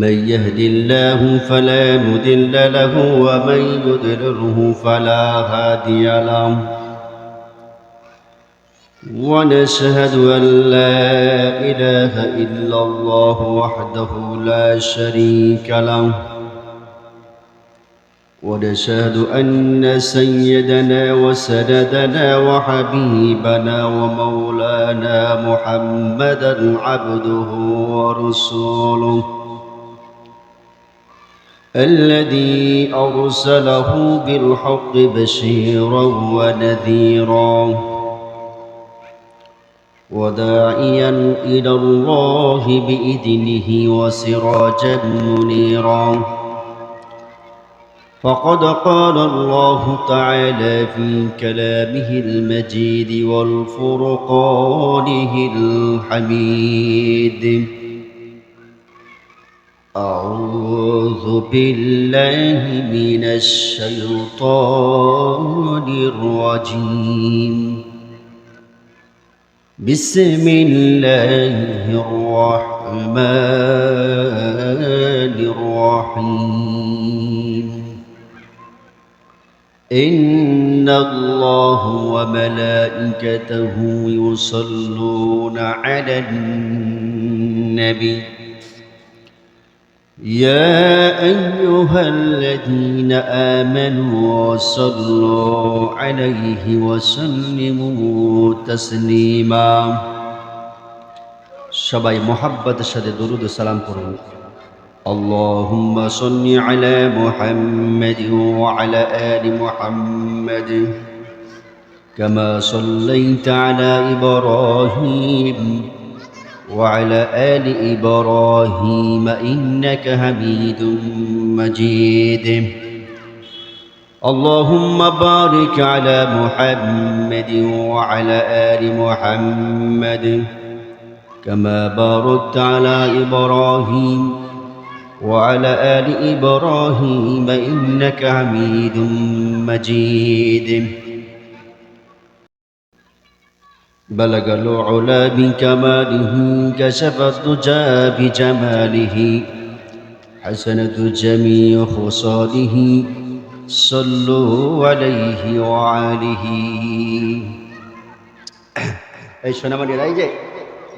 من يهد الله فلا مضل له ومن يضلله فلا هادي له ونشهد أن لا إله إلا الله وحده لا شريك له ونشهد أن سيدنا وسندنا وحبيبنا ومولانا محمدا عبده ورسوله الذي أرسله بالحق بشيرا ونذيرا وداعيا إلى الله بإذنه وسراجا منيرا فقد قال الله تعالى في كلامه المجيد والفرقانه الحميد أعوذ بالله من الشيطان الرجيم بسم الله الرحمن الرحيم إن الله وملائكته يصلون على النبي يا أيها الذين آمنوا صلوا عليه وسلموا تسليما সবাই মোহাব্বতের সাথে দরুদ ও সালাম করুন اللهم صل على محمد وعلى آل محمد كما صليت على إبراهيم وعلى آل إبراهيم إنك حميد مجيد اللهم بارك على محمد وعلى آل محمد كما باركت على إبراهيم وعلى آل إبراهيم إنك حميد مجيد بلغ العلا بكماله كشف الدجى بجماله حسنة جميع خصاله صلوا عليه وعليه এই সোনামণিরা এই যে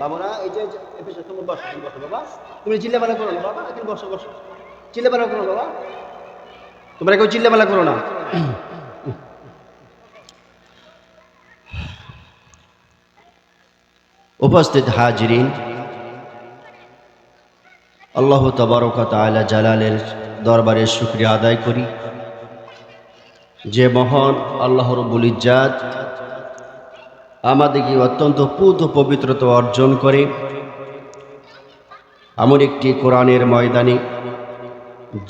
বাবারা এই যে এপিসোড তুমি বসো বাবা তুমি চিল্লাপালা করো না বাবা তুমি বসো বসো চিল্লাপালা করো বাবা তোমরা কেউ চিল্লাপালা করো না উপস্থিত হাজিরিন আল্লাহ তাবারক ওয়া তাআলা জালালের দরবারে শুকরিয়া আদায় করি যে মহান আল্লাহ রব্বুল ইজ্জাত আমাদেরকে অত্যন্ত পূত পবিত্রতা অর্জন করে এমন একটি কোরআনের ময়দানে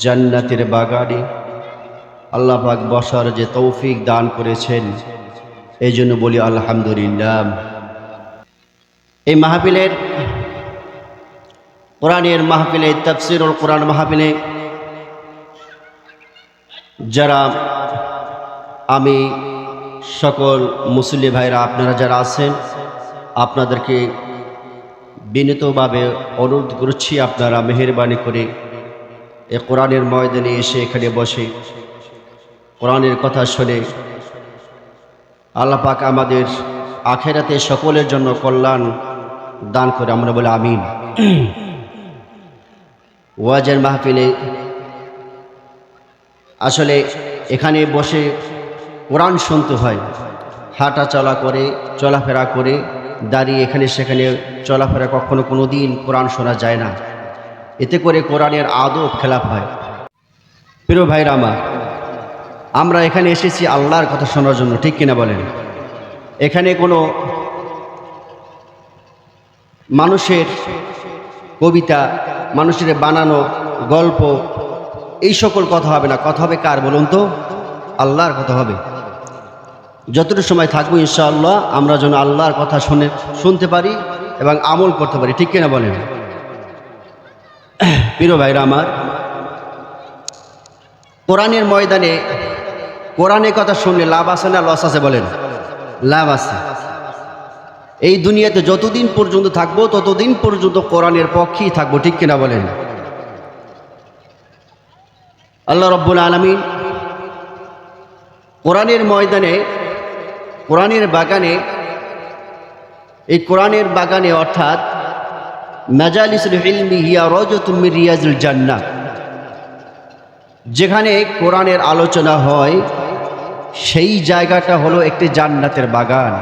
জান্নাতের বাগানে আল্লাহ পাক বসার যে তৌফিক দান করেছেন এই জন্য বলি আলহামদুলিল্লাহ। এই মাহফিলের কোরআনের মাহফিলে তাফসীরুল কোরআন মাহফিলে যারা আমি সকল মুসলিম ভাইরা আপনারা যারা আছেন আপনাদেরকে বিনীতভাবে অনুরোধ করছি আপনারা মেহেরবানি করে এই কোরআনের ময়দানে এসে এখানে বসে কোরআনের কথা শুনে আল্লাহ পাক আমাদের আখিরাতে সকলের জন্য কল্যাণ দান করে আমরা বলি আমিন। ওয়াজের মাহফিলে আসলে এখানে বসে কোরআন শুনতে হয়, হাঁটা চলা করে চলাফেরা করে দাঁড়িয়ে এখানে সেখানে চলাফেরা কখনো কোনো দিন কোরআন শোনা যায় না, এতে করে কোরআনের আদব খেলাপ হয়। প্রিয় ভাইরা আমার, আমরা এখানে এসেছি আল্লাহর কথা শোনার জন্য, ঠিক কিনা বলেন? এখানে কোনো মানুষের কবিতা, মানুষের বানানো গল্প এই সকল কথা হবে না, কথা হবে কার বলুন তো? আল্লাহর কথা হবে। যতটুকু সময় থাকবো ইনশাআল্লাহ আমরা যেন আল্লাহর কথা শুনতে পারি এবং আমল করতে পারি, ঠিক কিনা বলেন? প্রিয় ভাইরা আমার, কোরআনের ময়দানে কোরআনের কথা শুনলে লাভ আছে না লস আছে বলেন? লাভ আছে। এই দুনিয়াতে যতদিন পর্যন্ত থাকবো ততদিন পর্যন্ত কোরআনের পক্ষেই থাকবো, ঠিক কিনা বলেন? আল্লাহ রাব্বুল আলামিন কোরআনের ময়দানে, কোরআনের বাগানে, এই কোরআনের বাগানে অর্থাৎ মাজালিসুল ইলমি হিয়া রাওজাতুম মিন রিয়াজিল জান্নাহ, যেখানে কোরআনের আলোচনা হয় সেই জায়গাটা হলো একটি জান্নাতের বাগান।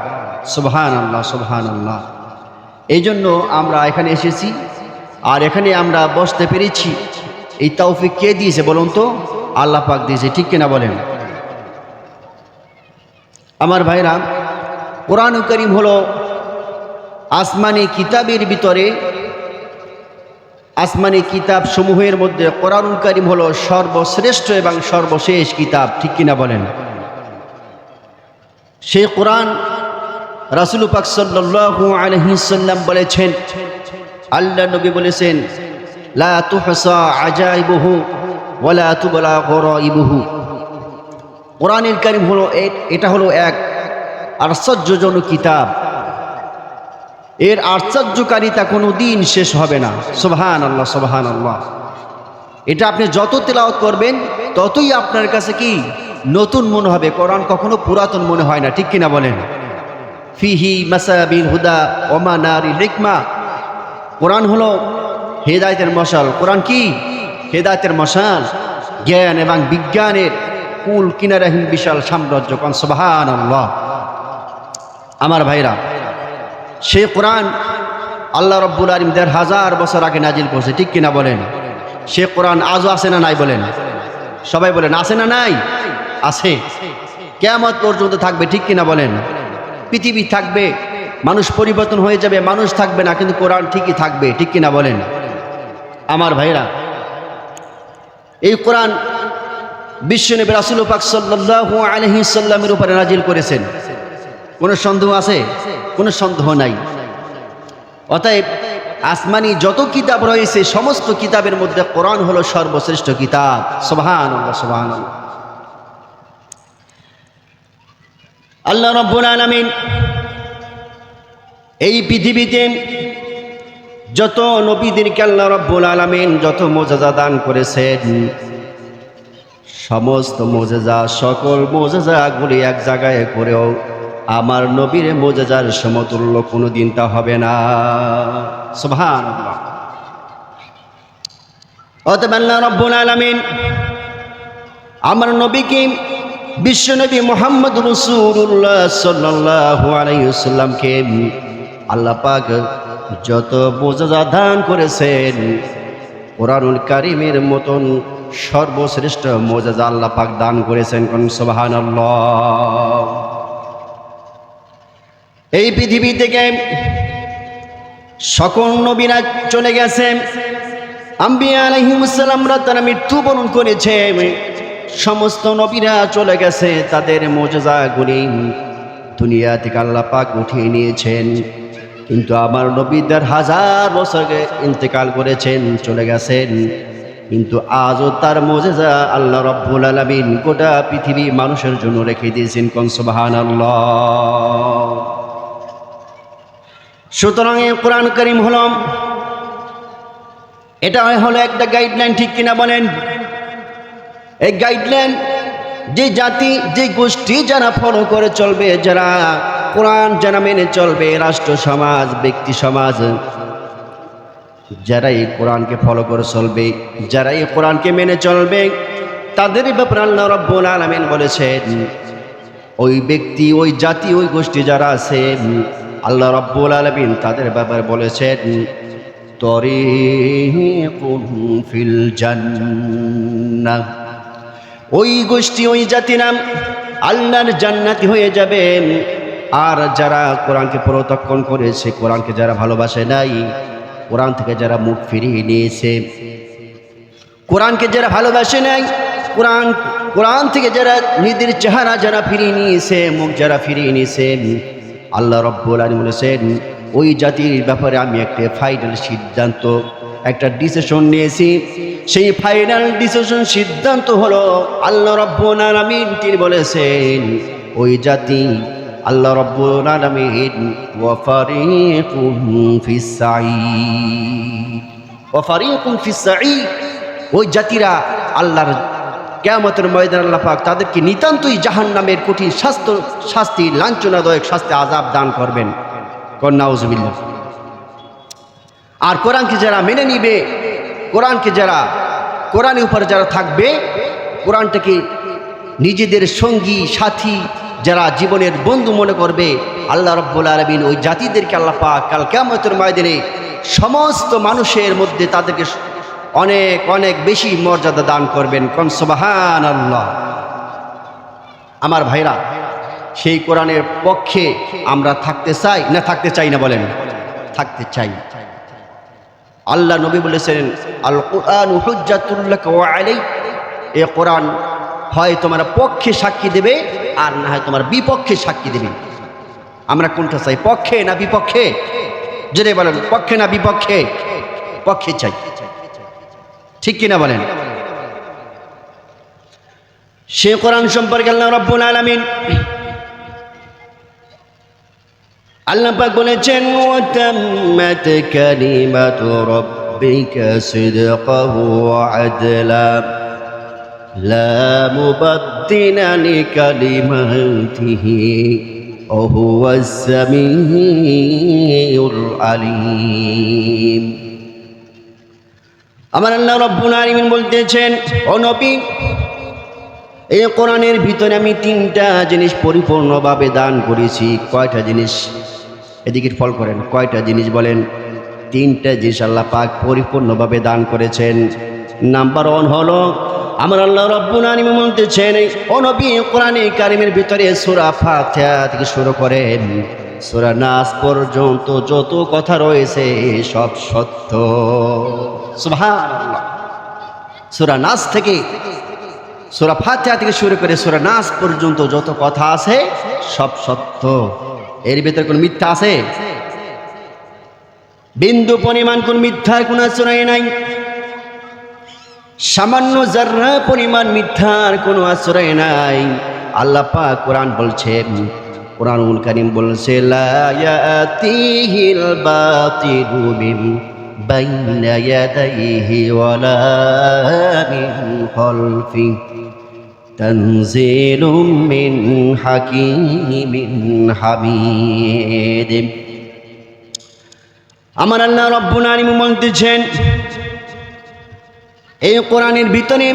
সুবহানাল্লাহ, সুবহানাল্লাহ। এই জন্য আমরা এখানে এসেছি, আর এখানে আমরা বসতে পেরেছি, এই তৌফিক কে দিয়েছে বলুন তো? আল্লাহ পাক দিয়েছে, ঠিক কিনা বলেন? আমার ভাইরা, কোরআন কারীম হলো আসমানি কিতাবের ভিতরে, আসমানি কিতাব সমূহের মধ্যে কোরআনুল কারীম হলো সর্বশ্রেষ্ঠ এবং সর্বশেষ কিতাব, ঠিক কিনা বলেন? সেই কোরআন রাসূল পাক সাল্লাল্লাহু আলাইহি সাল্লাম বলেছেন, আল্লাহ নবী বলেছেন, লা তুহসা আজাইবুহু ওয়ালা তুবলা গরাইবুহু। কোরআনুল কারীম হলো এটা হলো এক আশ্চর্যজনক কিতাব, এর আশ্চর্যকারিতা কোনো দিন শেষ হবে না। সুবহানাল্লাহ, সুবহানাল্লাহ। এটা আপনি যত তেলাওয়াত করবেন ততই আপনার কাছে কি নতুন মনে হবে, কোরআন কখনো পুরাতন মনে হয় না, ঠিক কিনা বলেন? ফিহি মাসাবিল হুদা ওয়া মানারিল হিকমা। কোরআন হলো হেদায়েতের মশাল। কোরআন কি? হেদায়েতের মশাল, জ্ঞান এবং বিজ্ঞানের কুল কিনারাহীন বিশাল সাম্রাজ্য। কোন সুবহানাল্লাহ। আমার ভাইরা, সেই কোরআন আল্লাহ রাব্বুল আলামিন ১৫০০ বছর আগে নাজিল করছে, ঠিক কিনা বলেন? সে কোরআন আজও আছে না নাই বলেন? সবাই বলেন, আছে না নাই? আছে, কিয়ামত পর্যন্ত থাকবে, ঠিক কিনা বলেন? পৃথিবী থাকবে, মানুষ পরিবর্তন হয়ে যাবে, মানুষ থাকবে না, কিন্তু কোরআন ঠিকই থাকবে, ঠিক কিনা বলেন? আমার ভাইরা, এই কোরআন বিশ্বনবী রাসূল পাক সাল্লাল্লাহু আলাইহি সাল্লামের উপরে নাজিল করেছেন। কোনো সন্দেহ আছে? কোনো সন্দেহ নাই। অতএব আসমানি যত কিতাব রয়েছে সমস্ত কিতাবের মধ্যে কোরআন হলো সর্বশ্রেষ্ঠ কিতাব। সুবহানাল্লাহ, সুবহানাল্লাহ। আল্লাহ রাব্বুল আলামিন এই পৃথিবীতে যত নবীদেরকে আল্লাহ রাব্বুল আলামিন যত মুজিজা দান করেছেন, সমস্ত মুজিজা, সকল মুজিজাগুলি এক জায়গায় করেও আমার নবীর মুজিজার সমতুল্য কোনোদিন তা হবে না। সুবহানাল্লাহ। অতএব আল্লাহ রাব্বুল আলামিন আমার নবীকে, বিশ্বনবী মুহাম্মদ রাসূলুল্লাহ সাল্লাল্লাহু আলাইহি ওয়াসাল্লামকে আল্লাহ পাক যত মুজিজা দান করেছেন, কোরআনুল কারীমের মতন সর্বশ্রেষ্ঠ মুজিজা আল্লাহ পাক দান করেছেন। কোন সুবহানাল্লাহ। এই পৃথিবী থেকে সকল নবীরা চলে গেছে, আম্বিয়া আলাইহিস সালামরা তারা মৃত্যুবরণ করেছে, সমস্ত নবীরা চলে গেছে, তাদের মুজিজাগুলি দুনিয়া থেকে আল্লাহ পাক উঠিয়ে নিয়েছেন, কিন্তু আমার নবী ১৫০০ বছর আগে ইন্তেকাল করেছেন, চলে গেছেন, কিন্তু আজও তার মুজিজা আল্লাহ রাব্বুল আলামিন গোটা পৃথিবী মানুষের জন্য রেখে দিয়েছেন। কোন সুবহানাল্লাহ। সুতরাং এই কোরআন কারীম হলো, এটা হলো একটা গাইডলাইন, ঠিক কিনা বলেন? এই গাইডলাইন যে জাতি, যে গোষ্ঠী যারা ফলো করে চলবে, যারা কোরআন যারা মেনে চলবে, রাষ্ট্র সমাজ, ব্যক্তি সমাজ, যারা এই কোরআনকে ফলো করে চলবে, যারা এই কোরআনকে মেনে চলবে, তাদের ব্যাপারে আল্লাহ রাব্বুল আলামিন বলেছেন, ওই ব্যক্তি, ওই জাতি, ওই গোষ্ঠী যারা আছে, আল্লাহ রাব্বুল আলামিন তাদের ব্যাপারে বলেছেন, তরিকুন ফিল জান্নাহ। ওই গোষ্ঠী, ওই জাতি নাম আল্লাহর জান্নাতি হয়ে যাবে। আর যারা কোরআনকে প্রত্যাখ্যান করেছে, কোরআনকে যারা ভালোবাসে নাই, কোরআন থেকে যারা মুখ ফিরিয়ে নিয়েছে, কোরআনকে যারা ভালোবাসে নাই, কোরআন থেকে যারা নিজের চেহারা যারা ফিরিয়ে নিয়েছে, মুখ যারা ফিরিয়ে নিয়েছে, আল্লাহ রাব্বুল আলামিন বলেছেন, ওই জাতির ব্যাপারে আমি একটা ফাইনাল সিদ্ধান্ত, একটা ডিসিশন নিয়েছি। সেই ফাইনাল ডিসিশন সিদ্ধান্ত হলো, আল্লাহ রাব্বুল আলামিন তিনি বলেছেন, ওই জাতি আল্লাহ রাব্বুল আলামিন ওয়া ফারিকুন ফিস সাঈদ, ওয়া ফারিকুন ফিস সাঈদ, ওই জাতিরা আল্লাহর কিয়ামতের ময়দানে আল্লাহ পাক তাদেরকে নিতান্তই জাহান্নামের কঠিন শাস্তি, লাঞ্ছনাদায়ক শাস্তি, আযাব দান করবেন। নাউযুবিল্লাহ। আর কোরআনকে যারা মেনে নিবে, কোরআনের উপর যারা থাকবে, কোরআনটাকে নিজেদের সঙ্গী সাথী, যারা জীবনের বন্ধু মনে করবে, আল্লাহ রাব্বুল আলামিন ওই জাতিদেরকে আল্লাহ পাক কাল কিয়ামতের ময়দানে সমস্ত মানুষের মধ্যে তাদেরকে অনেক অনেক বেশি মর্যাদা দান করবেন। কোন সুবহানাল্লাহ। আমার ভাইরা, সেই কোরআনের পক্ষে আমরা থাকতে চাই না থাকতে চাই না বলেন? থাকতে চাই। আল্লাহ নবী বলেছেন, আল কুরআন হুজ্জাতুল লাকা ওয়া আলাইক, এই কোরআন হয় তোমার পক্ষে সাক্ষী দেবে আর না হয় তোমার বিপক্ষে সাক্ষী দেবে। আমরা কোনটা চাই, পক্ষে না বিপক্ষে? যদি বলেন পক্ষে না বিপক্ষে? পক্ষে চাই, ঠিক কিনা বলেন? সে কোরআন সম্পর্কে আল্লাহ রাব্বুল আলামিন আল্লাহ পাক বলেছেন, ওয়া তাম্মাত কালিমাতু রাব্বিকা সিদকান ওয়া আদলা লা মুবাদ্দিলা লিকালিমাতিহি ওয়া হুয়াস সামিউল আলিম। আমার আল্লাহ রাব্বুল আলামিন বলতেছেন, ও নবী, এই কোরআনের ভিতরে আমি তিনটা জিনিস পরিপূর্ণভাবে দান করেছি। কয়টা জিনিস? এদিকে ফল করেন, কয়টা জিনিস বলেন? তিনটা জিনিস আল্লাহ পাক পরিপূর্ণভাবে দান করেছেন। নাম্বার 1 হলো, আমার আল্লাহ রাব্বুল আলামিন বলতেছেন, ও নবী, কোরআনে কারীমের ভিতরে সূরা ফাতিহা থেকে শুরু করেন সূরা নাস পর্যন্ত যত কথা রয়েছে সব সত্য। সুবহানাল্লাহ। সূরা নাস থেকে, সূরা ফাতিহা থেকে শুরু করে সূরা নাস পর্যন্ত যত কথা আছে সব সত্য। এর ভিতরে কোন মিথ্যা আছে? বিন্দু পরিমাণ কোন মিথ্যার কোন আশ্রয় নাই। সামান্য যাররা পরিমাণ মিথ্যার কোনো আশ্রয় নাই। আল্লাহ পাক কোরআন বলছেন, কোরআনুল কারীম বলছে, লা ইয়াতিহিল বাতিলু মিন বাইনা ইয়াদাইহি ওয়ালা মিন খালফিহি তানজিলুম মিন হাকীমিন হামিদ। আমার আল্লাহ রাব্বুল আলামিন বলতেছেন, এই কোরআনের ভিতরে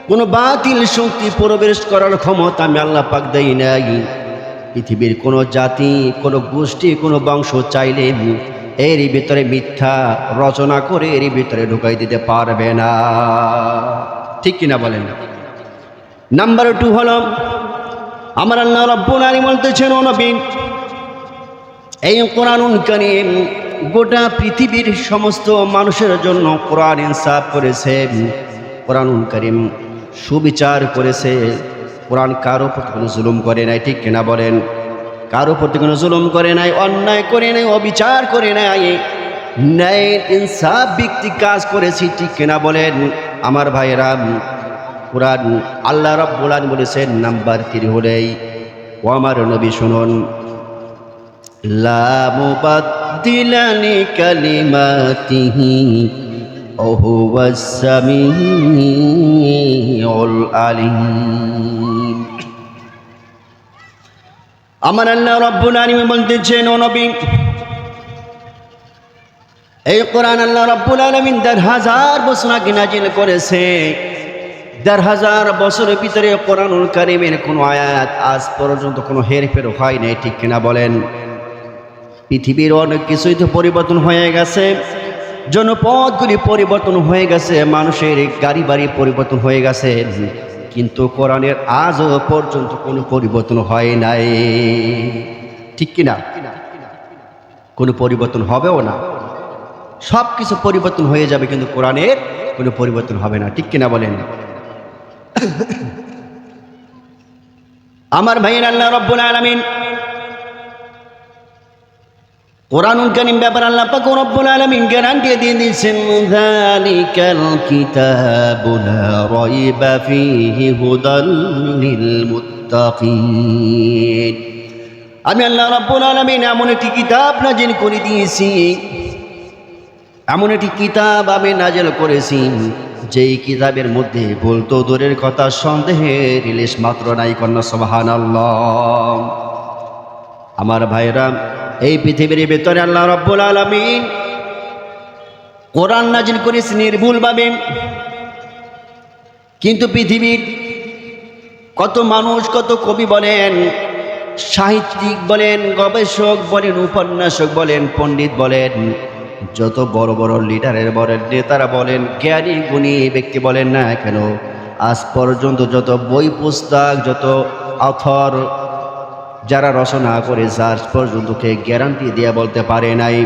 কোনো বাতিল শক্তি প্রবেশ করার ক্ষমতা আমি আল্লাহ পাক দেই নাই। পৃথিবীর কোনো জাতি, কোনো গোষ্ঠী, কোনো বংশ চাইলে এর ভিতরে মিথ্যা রচনা করে এর ভিতরে ঢুকাই দিতে পারবে না, ঠিক কিনা বলেন? নাম্বার 2 হলো, আমার আল্লাহ রাব্বুল আলামিন বলতেছেন, ও নবী, এই কোরআনুল কারীম গোটা পৃথিবীর সমস্ত মানুষের জন্য কোরআন ইনসাফ করেছে। কোরআনুল কারীম সুবিচার করেছে। কোরআন কারো প্রতি কোনো জুলুম করে নাই, ঠিক কিনা বলেন? কারো প্রতি কোনো জুলুম করে নাই, অন্যায় করে নাই, অবিচার করে নাই, ন্যায় ইনসাফ ভিত্তিক কাজ করেছি, ঠিক কিনা বলেন? আমার ভাইয়েরা, কোরআন আল্লাহ রাব্বুল আলামিন বলেছেন নাম্বার 3 হলেই, ও আমার নবী শুনুন, লা মুবাদ্দিলা লিকালিমাতিহি ওয়া হুয়াস সামিউল আলিম। আমার আল্লাহ রাব্বুল আলামিন বলতেছেন, ও নবী, এই কোরআন আল্লাহ রাব্বুল আলামিন 1000 বছর আগে নাজিল করেছে। 1000 বছরের ভিতরে কোরআনুল কারীমের কোনো আয়াত আজ পর্যন্ত কোনো হেরফের হয় নাই, ঠিক কিনা বলেন? পৃথিবীর অনেক কিছুই তো পরিবর্তন হয়ে গেছে, জনপদগুলি পরিবর্তন হয়ে গেছে, মানুষের গাড়ি বাড়ি পরিবর্তন হয়ে গেছে, কিন্তু কোরআনের আজও পর্যন্ত কোনো পরিবর্তন হয় নাই, ঠিক কিনা? কোনো পরিবর্তন হবেও না। সব কিছু পরিবর্তন হয়ে যাবে, কিন্তু কোরআনের কোনো পরিবর্তন হবে না, ঠিক কিনা বলেন? আমার ভাইয়ের, আল্লাহ রাব্বুল আলামিন কোরআনুল কারীম ব্যাপারে আল্লাহ পাক রব্বুল আলামিন গ্যারান্টি দিয়ে দিয়েছেন, যালিকাল কিতাবু লা রাইবা ফীহি হুদাল লিল মুত্তাকিন। আমি আল্লাহ রাব্বুল আলামিন এমন একটি কিতাব নাজিল করে দিয়েছি, এমন একটি কিতাব আমি নাজিল করেছি যেই কিতাবের মধ্যে ভুল তো দূরের কথা, সন্দেহের ইলিশ মাত্র নাই। কন্যা সুবহানাল্লাহ। আমার ভাইরা, এই পৃথিবীর ভিতরে আল্লাহ রাব্বুল আলামিন কোরআন নাজিল করেছে নির্ভুলভাবে, কিন্তু পৃথিবীর কত মানুষ, কত কবি বলেন, সাহিত্যিক বলেন, গবেষক বলেন, উপন্যাসক বলেন, পণ্ডিত বলেন, যত বড় বড় লিডারের বলেন, নেতারা বলেন, জ্ঞানী গুণী ব্যক্তি বলেন না কেন, আজ পর্যন্ত যত বই পুস্তক, যত অথর যারা রচনা করেছে, আজ পর্যন্ত কেউ গ্যারান্টি দিয়ে বলতে পারে নাই,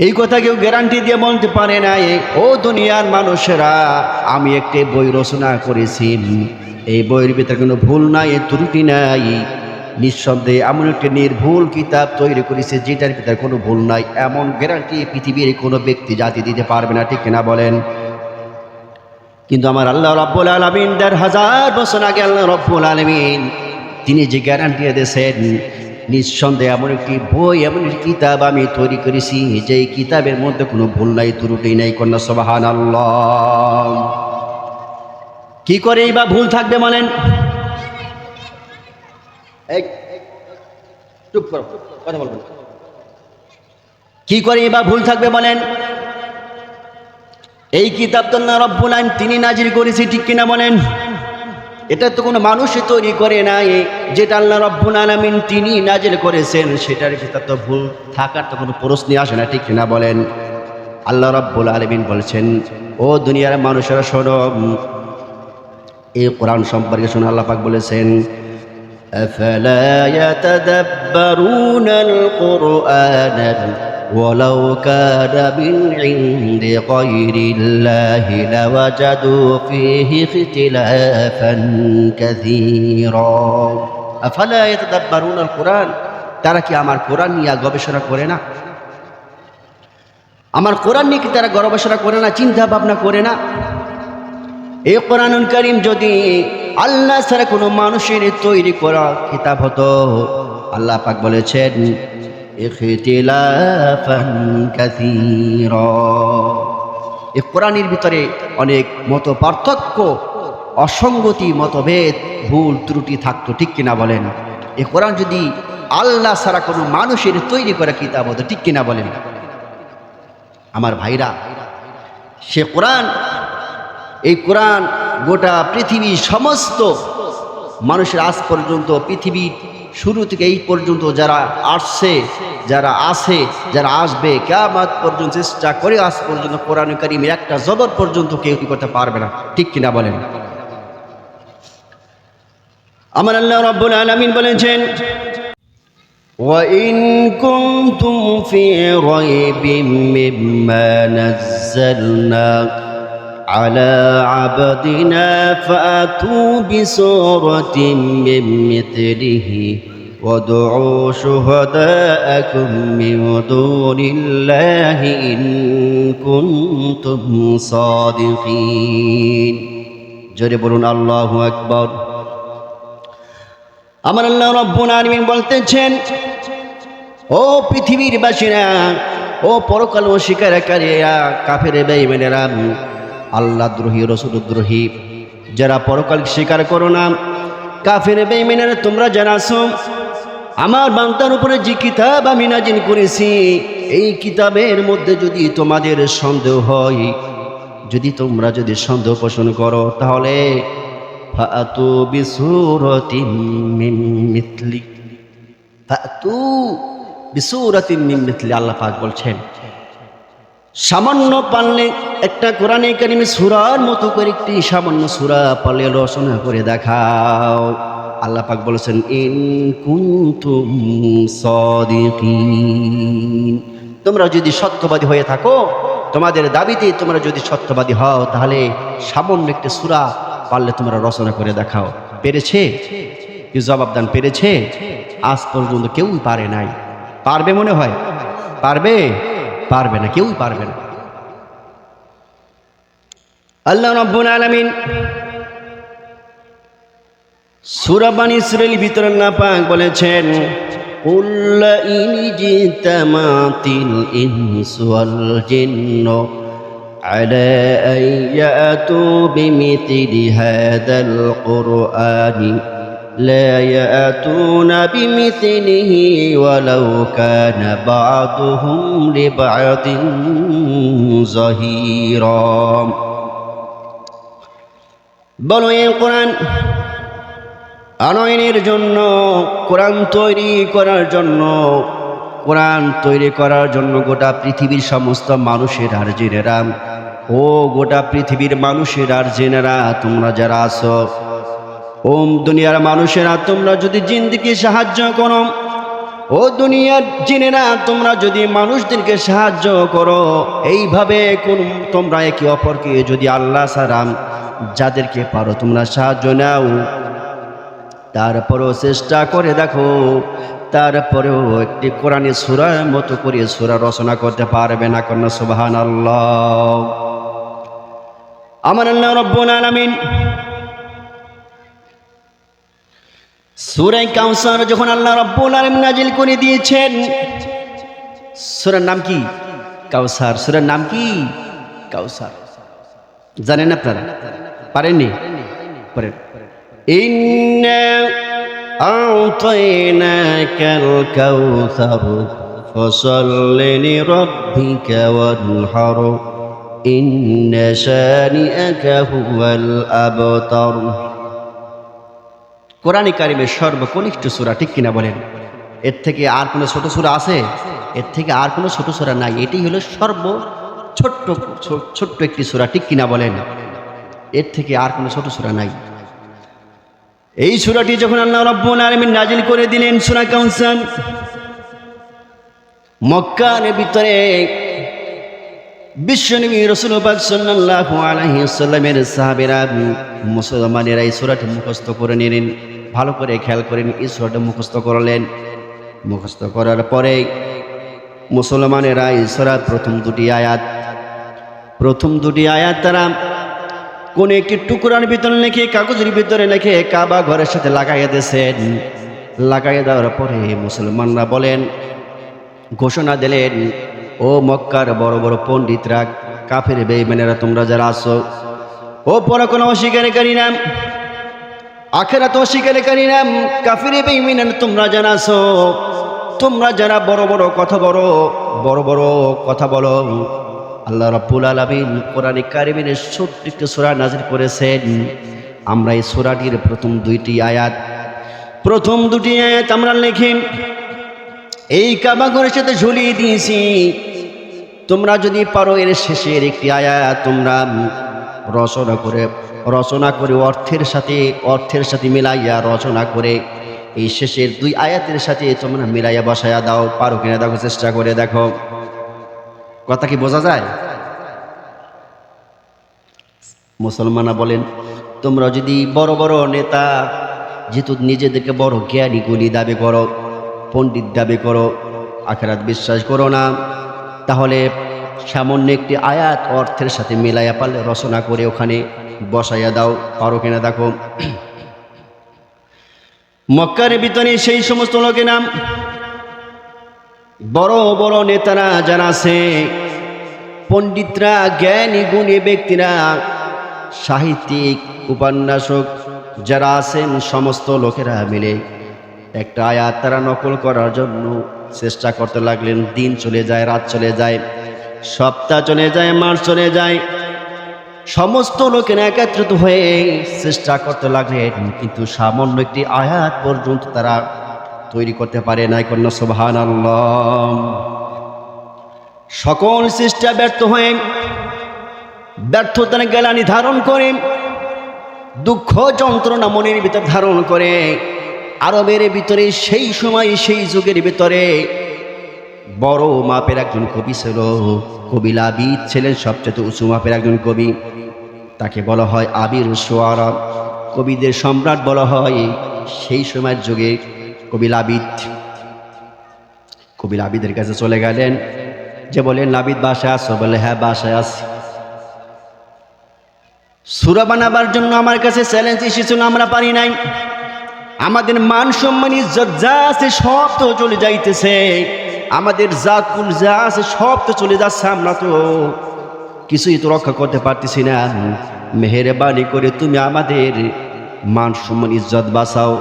এই কথা কেউ গ্যারান্টি দিয়ে বলতে পারে নাই, ও দুনিয়ার মানুষেরা, আমি একটি বই রচনা করেছি, এই বইয়ের ভিতরে কোনো ভুল নাই, ত্রুটি নাই, নিঃসন্দেহে এমন একটি নির্ভুল কিতাব তৈরি করেছে যেটার ভিতরে কোনো ভুল নাই, এমন গ্যারান্টি পৃথিবীর কোনো ব্যক্তি জাতি দিতে পারবে না, ঠিক কিনা বলেন? কিন্তু আমার আল্লাহ রাব্বুল আলামিন ১,৫০০ বছর আগে আল্লাহ রাব্বুল আলামিন তিনি যে গ্যারান্টি দিয়েছেন, নিঃসন্দেহে এমন একটি বই, এমন একটি কিতাব আমি তৈরি করেছি যে কিতাবের মধ্যে কোনো ভুল নাই, ত্রুটি নাই। কন্যা সুবহানাল্লাহ। কি করেই বা ভুল থাকবে বলেন? চুপ করো, কথা বলবেন। কি করেই বা ভুল থাকবে বলেন? এই কিতাব তো আল্লাহ রাব্বুল আলামিন তিনি নাজিল করেছে, ঠিক কিনা বলেন? এটা তো কোনো মানুষই তৈরি করে নাই, যেটা আল্লাহ রাব্বুল আলামিন তিনি নাজিল করেছেন সেটার ভিতর তো ভুল থাকার তো কোনো প্রশ্নই আসে না, ঠিক কিনা বলেন? আল্লাহ রাব্বুল আলামিন বলছেন, ও দুনিয়ার মানুষেরা শোনো, এই কোরআন সম্পর্কে শোনো, আল্লাহ পাক বলেছেন, আফালা ইয়াতাদাব্বারুনাল কুরআন ওয়ালাউ কানা মিন ইনদি গায়রিল্লাহি লাওয়াজাদু ফীহি ইখতিলাফান কাসীরা। আফালা ইয়াতাদাব্বারুনাল কুরআন, তারা কি আমার কোরআন নিয়ে গবেষণা করে না? আমার কোরআন নিয়ে কি তারা গবেষণা করে না, চিন্তা ভাবনা করে না? এই কোরআনুল কারীম যদি আল্লাহ ছাড়া কোনো মানুষের তৈরি করা কিতাব হতো, আল্লাহ পাক বলেছেন ইখতিলাফান কাসীরা, এই কোরআনের ভিতরে অনেক মত পার্থক্য, অসঙ্গতি, মতভেদ, ভুল ত্রুটি থাকতো, ঠিক কিনা বলেন? এই কোরআন যদি আল্লাহ ছাড়া কোনো মানুষের তৈরি করা কিতাব হতো, ঠিক কিনা বলেন? আমার ভাইরা, সে কোরআন, এই কোরআন গোটা পৃথিবী সমস্ত মানুষের আজ পর্যন্ত, পৃথিবীর শুরু থেকে এই পর্যন্ত যারা আসছে, যারা আছে, যারা আসবে, কিয়ামত পর্যন্ত চেষ্টা করে আজ পর্যন্ত কোরআন কারীমের একটা জবর পর্যন্ত কেউ কি করতে পারবে না, ঠিক কিনা বলেন? আমার আল্লাহ রাব্বুল আলামিন বলেছেন, وَإِن كُنتُمْ فِي رَيْبٍ مِّمَّا نَزَّلْنَا عَلَى عَبْدِنَا فَأْتُوا بِسُورَةٍ مِّن مِّثْلِهِ وَادْعُوا شُهَدَاءَكُم مِّن دُونِ اللَّهِ إِن كُنتُمْ صَادِقِينَ। জোরে বলুন আল্লাহু আকবার। আমার আল্লাহ রাব্বুল আলামিন বলতেছেন, ও পৃথিবীর বাসীরা, ও পরকাল অস্বীকারীরা, কাফের বেঈমানেরা, আল্লাহ দ্রোহী, রাসূল দ্রোহী, যারা পরকাল স্বীকার করো না, কাফের বেঈমানেরা, তোমরা যারা আছো, আমার বান্দার উপরে যে কিতাব আমি নাজিল করেছি, এই কিতাবের মধ্যে যদি তোমাদের সন্দেহ হয়, যদি তোমরা যদি সন্দেহ পোষণ করো, তাহলে ফাতু বিসূরাতিন মিন মিথলি, ফাতু বিসূরাতিন মিন মিথলি। আল্লাহ পাক বলছেন, সামান্য পারলে একটা কোরআনে কারিমে সূরার মতো করে একটি সামান্য সূরা পারলে রচনা করে দেখাও। আল্লাহ পাক বলেছেন, ইন কুনতুম সাদিকিন, তোমরা যদি সত্যবাদী হয়ে থাকো, তোমাদের দাবিতে তোমরা যদি সত্যবাদী হও, তাহলে সামান্য একটি সূরা পারলে তোমরা রচনা করে দেখাও। পেরেছে? কি জবাব দেন? পেরেছে? আজ পর্যন্ত কেউই পারে নাই। পারবে মনে হয়? পারবে? পারবে না, কেউই পারবে না। আল্লাহ রাব্বুল আলামিন সূরা বানী ইসরাঈল ভিতরে আল্লাহ পাক বলেছেন, কুল ইন জিতামাতিল ইনসু ওয়াল জিন্নু على أن يأتوا بمثل هذا القرآن لا يأتون بمثله ولو كان بعضهم لبعض ظهيرا বলো এই কোরআন আনয়নের জন্য, কোরআন তৈরি করার জন্য, কোরআন তৈরি করার জন্য গোটা পৃথিবীর সমস্ত মানুষের আর জেনেরা, ও গোটা পৃথিবীর মানুষের আর জেনেরা, তোমরা যারা আছো, ও দুনিয়ার মানুষেরা, তোমরা যদি জিনদেরকে সাহায্য করো, ও দুনিয়ার জিনেরা, তোমরা যদি মানুষদেরকে সাহায্য করো, এইভাবে তোমরা একে অপরকে যদি আল্লাহ ছাড়া যাদেরকে পারো তোমরা সাহায্য নাও, তারপরেও চেষ্টা করে দেখো, তারপরেও একটি কোরআনী সূরার মতো করে সূরা রচনা করতে পারবে না। কন্যা সুবহানাল্লাহ। আমার আল্লাহ রাব্বুল আলামিন সূরা কাউসার যখন আল্লাহ রাব্বুল আলামিন নাজিল করে দিয়েছেন, সূরার নাম কি? কাউসার। সূরার নাম কি? কাউসার। জানেন আপনারা? পারেননি? পারেন। ইন্না আ'তাইনাকাল কাউসার ফাসাল্লি লিরাব্বিকা ওয়ানহার ইন্না শানিআকা হুয়াল আবতার। কোরআনে কারিমের সর্বকনিষ্ঠ সূরা, ঠিক কিনা বলেন? এর থেকে আর কোনো ছোট সূরা আছে? এর থেকে আর কোনো ছোট সূরা নাই। এটি হলো ছোট্ট একটি সূরা, ঠিক কিনা বলেন? এর থেকে আর কোনো ছোট সূরা নাই। এই সূরাটি যখন আল্লাহ রাব্বুল আলামিন নাজিল করে দিলেন, সূরা কাউসার, মক্কার ভিতরে বিশ্বনবী রাসূল পাক সাল্লাল্লাহু আলাইহি ওয়াসাল্লামের সাহাবীরা, মুসলমানেরা এই সূরাটি মুখস্থ করে নিলেন। ভালো করে খেয়াল করেন, এই সূরাটি মুখস্থ করলেন। মুখস্থ করার পরে মুসলমানেরা এই সূরার প্রথম দুটি আয়াত তারা কোন একটি টুকরার ভিতরে লিখে, কাগজের ভিতরে লিখে কাবা ঘরের সাথে লাগাইয়া দিয়েছেন। লাগাইয়া দেওয়ার পরে মুসলমানরা বলেন, ঘোষণা দিলেন, ও মক্কার বড় বড় পণ্ডিতরা, কাফের বেঈমানেরা, তোমরা যারা আছো, ও পরকাল অস্বীকারী নাম, আখিরাত অস্বীকারী নাম, কাফের বেঈমানেরা, তোমরা যারা আছো, তোমরা যারা বড় বড় কথা বলো, আল্লাহ রাব্বুল আলামিন কোরআনে কারিমের ছোট্ট একটি সূরা নাযিল করেছেন। আমরা এই সূরাটির প্রথম দুটি আয়াত আমরা লিখে এই কাবা ঘরের সাথে ঝুলিয়ে দিয়েছি। তোমরা যদি পারো এর শেষের একটি আয়াত তোমরা রচনা করে অর্থের সাথে মিলাইয়া রচনা করে এই শেষের দুই আয়াতের সাথে তোমরা মিলাইয়া বসায়া দাও। পারো কিনা দেখো, চেষ্টা করে দেখো। কথা কি বোঝা যায়? মুসলমানরা বলেন, তোমরা যদি বড় বড় নেতা, যেহেতু নিজেদেরকে বড় জ্ঞানী গুণী দাবি করো, পণ্ডিত দাবি করো, আখিরাত বিশ্বাস করো না, তাহলে সামান্য একটি আয়াত অর্থের সাথে মিলাইয়া পারলে রচনা করে ওখানে বসাইয়া দাও। পারো কিনা দেখো। মক্কার ভিতরে সেই সমস্ত লোকের নাম, বড় বড় নেতারা যারা আছে, পণ্ডিতরা, জ্ঞানী গুণী ব্যক্তিরা, সাহিত্যিক, উপন্যাসক যারা আছেন, সমস্ত লোকেরা মিলে একটা আয়াত তারা নকল করার জন্য চেষ্টা করতে লাগলেন। দিন চলে যায়, রাত চলে যায়, সপ্তাহ চলে যায়, মাস চলে যায়, সমস্ত লোকেরা একত্রিত হয়ে চেষ্টা করতে লাগলেন, কিন্তু সামান্য একটি আয়াত পর্যন্ত তারা তৈরি করতে পারে নাই। কন্যা সুবহানাল্লাহ। সকল চেষ্টা ব্যর্থ হয়ে, ব্যর্থতার গ্লানি ধারণ করে, দুঃখ যন্ত্রণা মনের ভিতর ধারণ করে, আরবের ভিতরে সেই সময়, সেই যুগের ভিতরে বড় মাপের একজন কবি ছিল, কবি লাবিদ ছিলেন সবচেয়ে উঁচু মাপের একজন কবি। তাকে বলা হয় আবির শুআরা, কবিদের সম্রাট বলা হয় সেই সময়ের যুগে কবি লাবিদ। কবি লাবিদের কাছে চলে গেলেন, যে বলেন, লাবিদ বাসায় আসো? বলে, হ্যাঁ বাসায় আছি। সূরা বানাবার জন্য আমার কাছে চ্যালেঞ্জ এসেছিল, আমরা পারি নাই। আমাদের মান সম্মান ইজ্জত যা আছে সব তো চলে যাইতেছে, আমাদের জাতকুল যা আছে সব তো চলে যাচ্ছে, আমরা তো কিছুই তো রক্ষা করতে পারতেছি না, মেহেরবানি করে তুমি আমাদের মান সম্মান ইজ্জত বাঁচাও।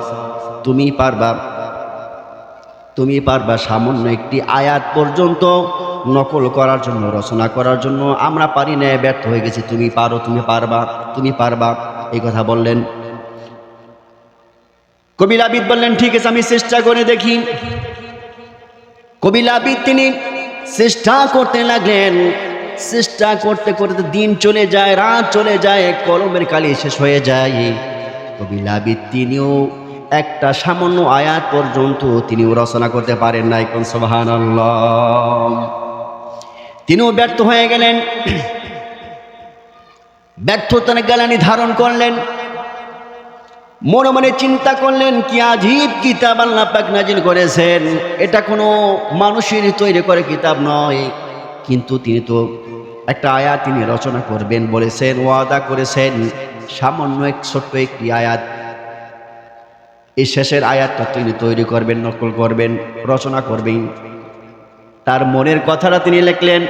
তুমি পারবা সামান্য একটি আয়াত পর্যন্ত নকল করার জন্য, রচনা করার জন্য আমরা পারি না, ব্যর্থ হয়ে গেছি। তুমি পারো, তুমি পারবা এই কথা বললেন। কবি লাবিদ বললেন ঠিক আছে, আমি চেষ্টা করে দেখি। কবি লাবিদ তিনি চেষ্টা করতে লাগলেন। চেষ্টা করতে করতে দিন চলে যায়, রাত চলে যায়, কলমের কালি শেষ হয়ে যায়। কবি লাবিদ তিনিও একটা সামান্য আয়াত পর্যন্ত তিনিও রচনা করতে পারেন নাই। কোন সুবহানাল্লাহ। তিনিও ব্যর্থ হয়ে গেলেন। ব্যর্থতার গ্লানি ধারণ করলেন। মনে মনে চিন্তা করলেন কি আজীব কিতাব আল্লাহ পাক নাজিল করেছেন, এটা কোনো মানুষের তৈরি করে কিতাব নয়। কিন্তু তিনি তো একটা আয়াত তিনি রচনা করবেন বলেছেন, ওয়াদা করেছেন। সামান্য এক ছোট্ট একটি আয়াত, এই শেষের আয়াতটা তিনি তৈরি করবেন, নকল করবেন, রচনা করবেন। তার মনের কথাটা তিনি লিখলেন।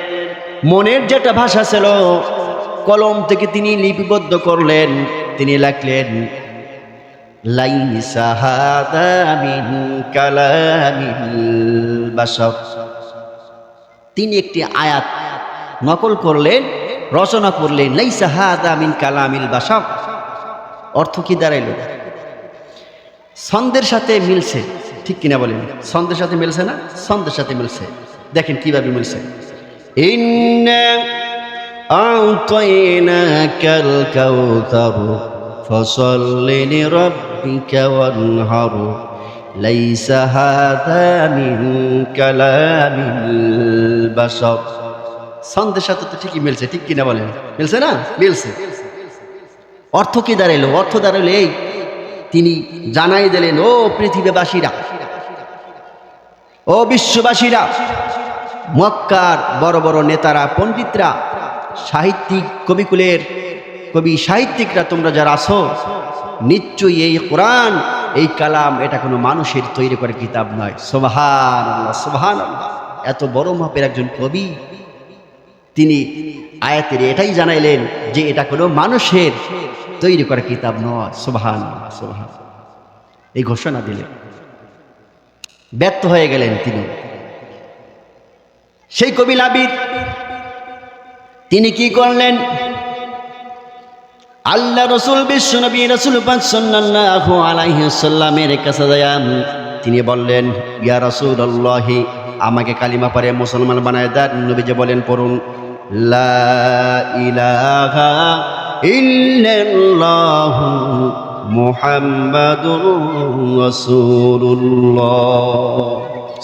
মনের যেটা ভাষা ছিল, কলম থেকে তিনি লিপিবদ্ধ করলেন। তিনি লিখলেন লাইসা হাদা মিন কালামিল বাশার। তিনি একটি আয়াত নকল করলেন, রচনা করলেন। লাইসা হাদা মিন কালামিল বাশার অর্থ কি দাঁড়াইল? ছন্দের সাথে মিলছে, ঠিক কিনা বলেন? ছন্দের সাথে মিলছে না? ছন্দের সাথে মিলছে। দেখেন কিভাবে মিলছে। ইন্না আ'তাইনাকাল কাউসার ফসল্লি লিরাব্বিকা ওয়ানহার লাইসা হাযা মিন কালামিল বাশার। ছন্দের সাথে তো ঠিকই মিলছে, ঠিক কিনা বলেন? মিলছে না? মিলছে। অর্থ কি দাঁড়াইল? অর্থ দাঁড়াইল এই, তিনি জানাই দিলেন, ও পৃথিবীবাসীরা, ও বিশ্ববাসীরা, মক্কার বড় বড় নেতারা, পণ্ডিতরা, সাহিত্যিক, কবিকুলের কবি সাহিত্যিকরা, তোমরা যারা আছো, নিশ্চয়ই এই কোরআন, এই কালাম, এটা কোনো মানুষের তৈরি করে কিতাব নয়। সুবহানাল্লাহ, সুবহানাল্লাহ। এত বড় মাপের একজন কবি, তিনি আয়াতের এটাই জানাইলেন যে এটা কোনো মানুষের তৈরি করা কিতাব নয়। সুবহানাল্লাহ, সুবহানাল্লাহ, এই ঘোষণা দিলেন। ব্যর্থ হয়ে গেলেন তিনি। সেই কবি লাবিদ তিনি কি করলেন? আল্লাহ রসুল, বিশ্ব নবী রাসূল পাক সাল্লাল্লাহু আলাইহি ওয়াসাল্লামের কাছে যায়া তিনি বললেন, ইয়া রাসূলুল্লাহ, আমাকে কালিমা পড়ে মুসলমান বানায় দেন। নবীজি বলেন, পড়ুন লা ইলাহা ইল্লাল্লাহু মুহাম্মাদুর রাসূলুল্লাহ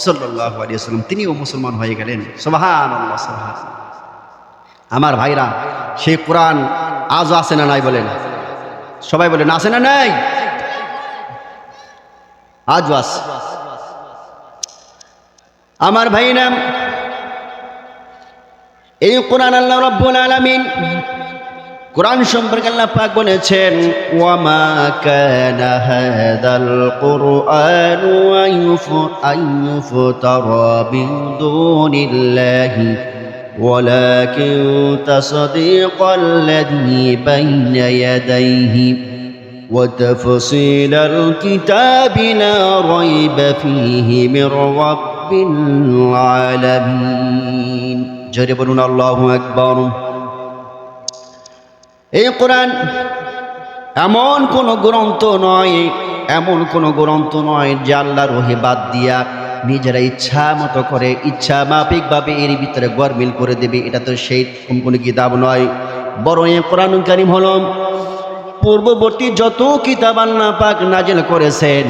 সাল্লাল্লাহু আলাইহি ওয়াসাল্লাম। তিনিও মুসলমান হয়ে গেলেন। সুবহানাল্লাহ, সুবহানাল্লাহ। আমার ভাইরা, সেই কোরআন আজও আছে না নাই বলেন? সবাই বলেন আছে না নাই? আজও আছে। আমার ভাইরা, এই কোরআন আল্লাহ রাব্বুল আলামিন, কোরআন সম্পর্কে আল্লাহ পাক বলেছেন, ওয়া মা কানা হাযাল কুরআনু আইয়ুফতারা মিন দুনিল্লাহি ওয়ালাকিন তাসদীকাল্লাযী বাইনা ইয়াদাইহি ওয়া তাফসীলাল কিতাবি লা রাইবা ফীহি মির রাব্বিল আলামিন। জোরে বলুন আল্লাহু আকবার। এই কোরআন এমন কোন গ্রন্থ নয়, এমন কোন গ্রন্থ নয় যে আল্লাহর ওহী বাদ দিয়া নিজেরা ইচ্ছা মতো করে, ইচ্ছা মাফিক ভাবে এর ভিতরে গরমিল করে দেবে। এটা তো সেই কোন কিতাব নয়, বরং এই কোরআনুল কারীম হলো পূর্ববর্তী যত কিতাব আল্লাহ পাক নাজিল করেছেন,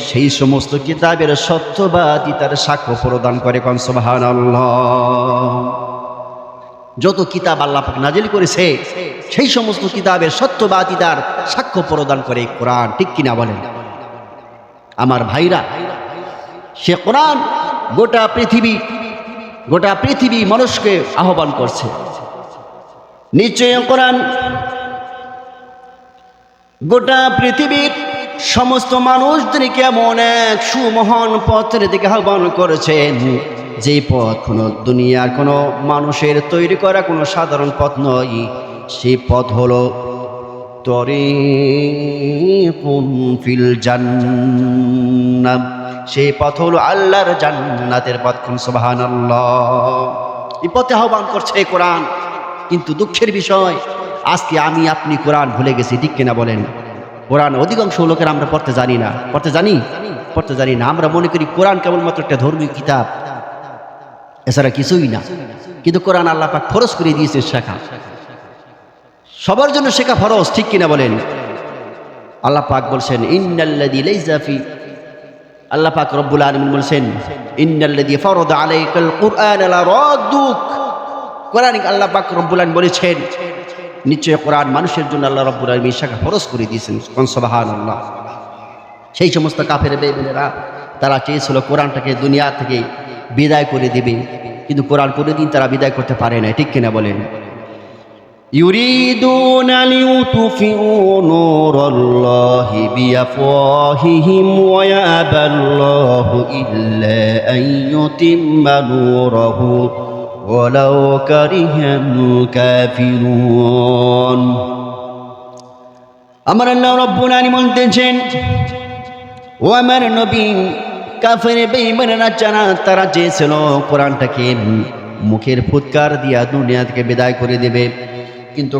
সেই সমস্ত কিতাবের সত্যবাদিতার সাক্ষ্য প্রদান করে। কোন সুবহানাল্লাহ। যত কিতাব আল্লাহ পাক নাজিল করেছে, সেই সমস্ত কিতাবের সত্যবাদিতার সাক্ষ্য প্রদান করে কোরআন, ঠিক কিনা বলেন? আমার ভাইরা, সে কোরআন গোটা পৃথিবী মানুষকে আহ্বান করছে। নিশ্চয় কোরআন গোটা পৃথিবীর সমস্ত মানুষদেরকে এমন এক সুমহান পথের দিকে আহ্বান করেছেন, যেই পথ কোনো দুনিয়ার কোনো মানুষের তৈরি করা কোনো সাধারণ পথ নয়, সেই পথ হলো তরিকুন ফিল জান্নাহ, সেই পথ হলো আল্লাহর জান্নাতের পথ। সুবহানাল্লাহ। এই পথে আহ্বান করছে কোরআন। কিন্তু দুঃখের বিষয়, আজকে আমি আপনি কোরআন ভুলে গেছি, ঠিক কিনা বলেন? কোরআন অধিকাংশ লোকের আমরা পড়তে জানি না। পড়তে জানি না। আমরা মনে করি কোরআন কেবলমাত্র একটা ধর্মীয় কিতাব, এছাড়া কিছুই না। কিন্তু কোরআন আল্লাহ পাক ফরজ করে দিয়েছে শেখা, সবার জন্য শেখা ফরজ, ঠিক কিনা বলেন? আল্লাহ পাক বলছেন ইন্নাল্লাযী লাইসা ফি, আল্লাহ পাক রব্বুল আলামিন বলছেন ইন্নাল্লাযী ফারাদা আলাইকাল কুরআন লা রাদ্দুক। কোরআন আল্লাহ পাক রব্বুল আলামিন বলেছেন নিশ্চয় কোরআন মানুষের জন্য আল্লাহ রব্বুল আলামিন শেখা ফরজ করে দিয়েছেন। সুবহানাল্লাহ। সেই সমস্ত কাফের বেঈমানেরা তারা চেয়েছিল কোরআনটাকে দুনিয়া থেকে বিদায় করে দিবে, কিন্তু কোরআন কোনোদিন তারা বিদায় করতে পারে না, ঠিক কিনা বলেন? ইউরিদুনা লিউতফিউ নূরাল্লাহি বিআফওয়াহিহিম ওয়া ইয়াবাল্লাহু ইল্লা আন ইউতিম্মা নূরাহু ওয়ালাউ কারিহাল কাফিরুন। আমার আল্লাহ রাব্বুল আলামিন বলতেছেন, ও আমার নবী, কাফের বেঈমানেরা যারা তারা চেয়েছিল কোরআনটাকে মুখের ফুৎকার দিয়া দুনিয়া থেকে বিদায় করে দেবে, কিন্তু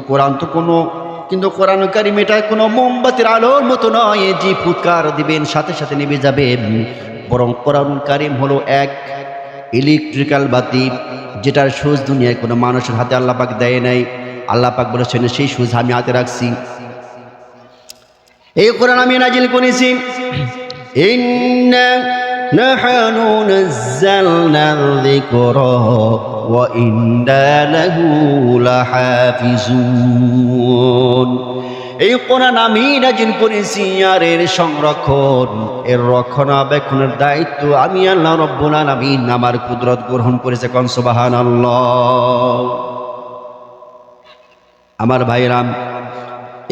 কোরআন কারীম এটা কোনো মোমবাতির আলোর মতো নয় যে ফুৎকার দিবেন সাথে সাথে নিভে যাবে। বরং কোরআন কারীম হলো এক ইলেকট্রিক্যাল বাতি, যেটার সুইচ দুনিয়ায় কোনো মানুষের হাতে আল্লাহ পাক দেয় নাই। আল্লাহ পাক বলেছেন সেই সুইচ আমি হাতে রাখছি। এই কোরআন আমি নাজিল করেছি। ইন্না নাহনু নাযালনা যিকরা ওয়া ইন্না লাহু লাহাফিজুন। এই কোরআন আমি নাজিল করেছি, আর এর সংরক্ষণ, এর রক্ষণাবেক্ষণের দায়িত্ব আমি আল্লাহ রাব্বুল আলামিন আমার কুদরত গ্রহণ করেছে। কোন সুবহানাল্লাহ। আমার ভাইরাম,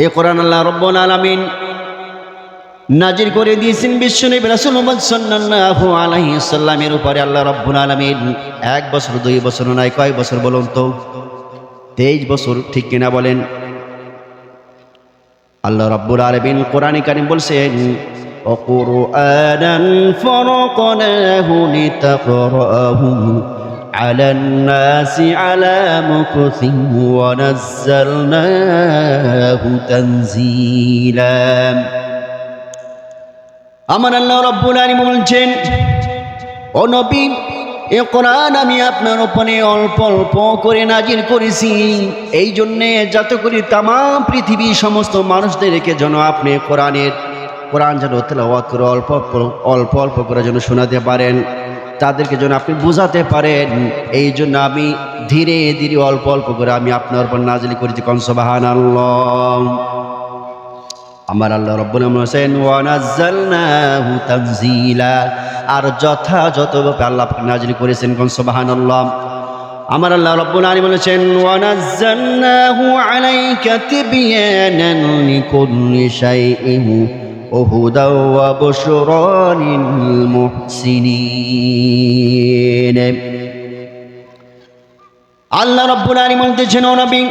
এই কোরআন আল্লাহ রাব্বুল আলামিন নাজিল করে দিয়েছেন বিশ্বনবী রাসূল মুহাম্মদ সাল্লাল্লাহু আলাইহি সাল্লামের উপরে। আল্লাহ রাব্বুল আলামিন 1 বছর 2 বছর নয়, কয় বছর বলুন তো? 23 বছর, ঠিক কিনা বলেন? আল্লাহ রাব্বুল আলামিন কোরআনে কারীম বলছেন ওয়া কুরআনান ফারাকনাহু লিতাকরাহু আলান নাসি আলা মুকসিন ওয়া নাযালনাহু তানজিলা। আমার আল্লাহ রাব্বুল আলামিন বলছেন, ও নবী, এই কোরআন আমি আপনার উপরে অল্প অল্প করে নাজিল করেছি, এই জন্যে যাতে করে তাম পৃথিবী সমস্ত মানুষদেরকে যেন আপনি কোরআন যেন তেলাওয়াত করে অল্প অল্প করে যেন শোনাতে পারেন, তাদেরকে যেন আপনি বোঝাতে পারেন। এই জন্য আমি ধীরে ধীরে অল্প অল্প করে আমি আপনার উপর নাজিল করেছি। কোন সুবহানাল্লাহ। আমার আল্লাহ রাব্বুল আলামিন বলেন ওয়া নাযালনাহু তানজিলা, আর যথাযথভাবে আল্লাহ নাজিল করেছেন। কোন সুবহানাল্লাহ। আমার আল্লাহ রাব্বুল আলামিন বলেছেন ওয়া নাযালনাহু আলাইকা তিবয়ানান লিকুল্লি শাইইন ওয়া হুদাও ওয়া বুশরা লিল মুহসিনিন। আল্লাহ রাব্বুল আলামিন বলতেছেন, ও নবী,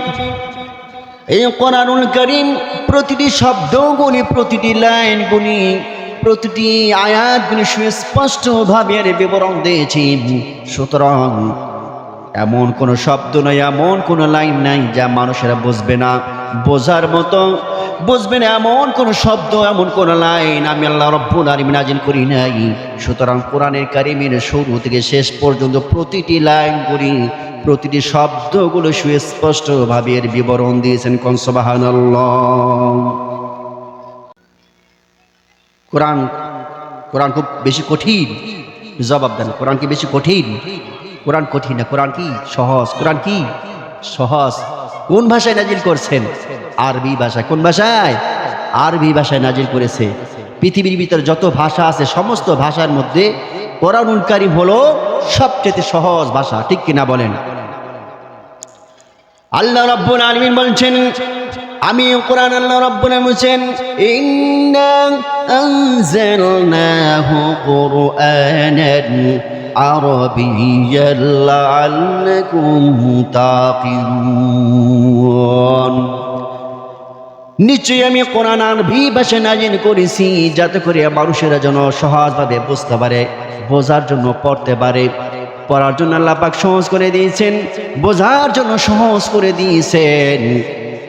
এই কোরআনুল কারীম প্রতিটি শব্দগুলি, প্রতিটি লাইনগুলি, প্রতিটি আয়াতগুলি সুস্পষ্টভাবে এর বিবরণ দিয়েছি। সুতরাং এমন কোনো শব্দ নাই, এমন কোনো লাইন নাই যা মানুষেরা বুঝবে না, বোঝার মতো বুঝবে না, এমন কোনো শব্দ, এমন কোনো লাইন আমি আল্লাহ রাব্বুল আলামিন নাজিল করি নাই। সুতরাং কোরআনের কারীমের শুরু থেকে শেষ পর্যন্ত প্রতিটি লাইনগুলি, প্রতিটি শব্দগুলো সুস্পষ্টভাবে এর বিবরণ দিয়েছেন। কোন সুবহানাল্লাহ। কোরআন খুব বেশি কঠিন? জবাব দেন, কোরআন কি বেশি কঠিন? কোরআন কঠিন না, কোরআন কি সহজ? কোরআন কি সহজ। কোন ভাষায় নাজিল করছেন? আরবি ভাষায়। কোন ভাষায়? আরবি ভাষায় নাজিল করেছে। পৃথিবীর ভিতরে যত ভাষা আছে সমস্ত ভাষার মধ্যে কোরআনুল কারীম হলো সবচেয়ে সহজ ভাষা, ঠিক কিনা বলেন? আল্লাহ রাব্বুল আলামিন বলছেন, আমি কোরআন আল্লাহ রাব্বুল আলামিন বলছেন ইন্না আনজালনাহু কুরআনান عربيا لعلكم تعقلون নিশ্চয়ই আমি কোরআন আরবি ভাষায় নাযিল করেছি যাতে করে মানুষেরা যেন সহজভাবে বুঝতে পারে, বোঝার জন্য পড়তে পারে। পড়ার জন্য আল্লাহ পাক সহজ করে দিয়েছেন, বোঝার জন্য সহজ করে দিয়েছেন।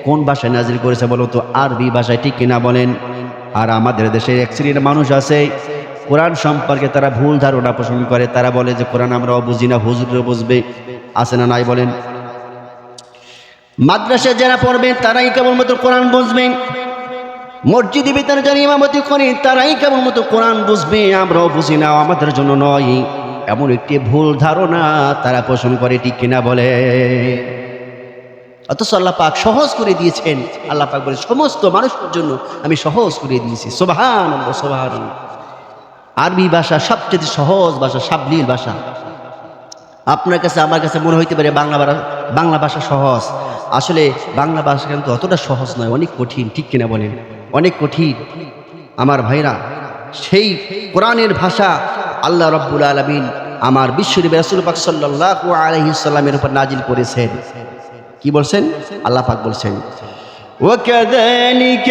কোন ভাষায় নাযিল করেছে বলো তো? আরবি ভাষায়, ঠিক কিনা বলেন? আর আমাদের দেশে এক শ্রেণীর মানুষ আছে, কোরআন সম্পর্কে তারা ভুল ধারণা পোষণ করে। তারা বলে যে কোরআন আমরাও বুঝি না, হুজুরও বুঝবে। আছে না নাই বলেন? মাদ্রাসায় যারা পড়বে তারাই কেবলমাত্র কোরআন বুঝবে, মসজিদে ভিতরে যারা ইমামতি করে তারাই কেবলমাত্র কোরআন বুঝবে, আমরাও বুঝি না, আমাদের জন্য নয়। এমন একটি ভুল ধারণা তারা পোষণ করে, ঠিক কিনা বলে? অথচ আল্লাহ পাক সহজ করে দিয়েছেন। আল্লাহ পাক বলে সমস্ত মানুষের জন্য আমি সহজ করে দিয়েছি। সুবহানাল্লাহ, সুবহানাল্লাহ। আরবি ভাষা সবচেয়ে সহজ ভাষা, সাবলীল ভাষা। আপনার কাছে আমার কাছে মনে হইতে পারে বাংলা ভাষা সহজ। আসলে বাংলা ভাষা কিন্তু অতটা সহজ নয়, অনেক কঠিন, ঠিক কিনা বলেন? অনেক কঠিন আমার ভাইরা। সেই কোরআনের ভাষা আল্লাহ রাব্বুল আলামিন আমার বিশ্বনবী রাসূল পাক সাল্লাল্লাহু আলাইহি সাল্লামের উপর নাজিল করেছেন। কি বলছেন? আল্লাহ পাক বলছেন, وَكَذَلِكَ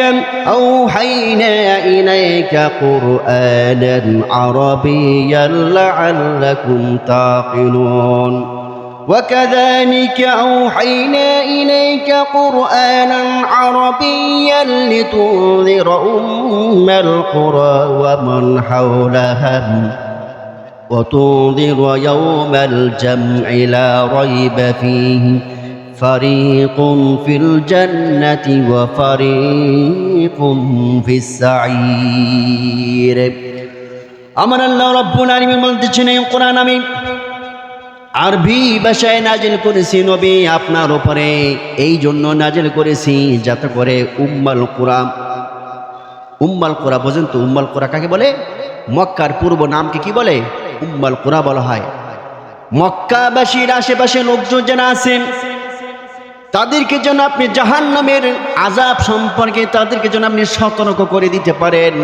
أَوْحَيْنَا إِلَيْكَ قُرْآنًا عَرَبِيًّا لَعَلَّكُمْ تَعْقِلُونَ وَكَذَلِكَ أَوْحَيْنَا إِلَيْكَ قُرْآنًا عَرَبِيًّا لِتُنذِرَ أُمَّ الْقُرَى وَمَنْ حَوْلَهَا وَتُنذِرَ يَوْمَ الْجَمْعِ لَا رَيْبَ فِيهِ فَرِيقٌ فِي الْجَنَّةِ وَفَرِيقٌ فِي السَّعِيرِ। আমার আল্লাহ রাব্বুল আলামিন বলতেছেন, এই কোরআন আমি আরবি ভাষায় নাজিল করেছি নবী আপনার উপরে। এই জন্য নাজিল করেছি যাতে করে উম্মাল কুরা বোঝেন তো? উম্মাল কুরা কাকে বলে? মক্কার পূর্ব নামকে কি বলে? উম্মাল কুরা বলা হয়। মক্কাবাসীর আশেপাশে লোকজন যারা আছেন তাদেরকে যেন আপনি জাহান্নামের আযাব সম্পর্কে তাদেরকে যেন আপনি সতর্ক করে দিতে পারেন,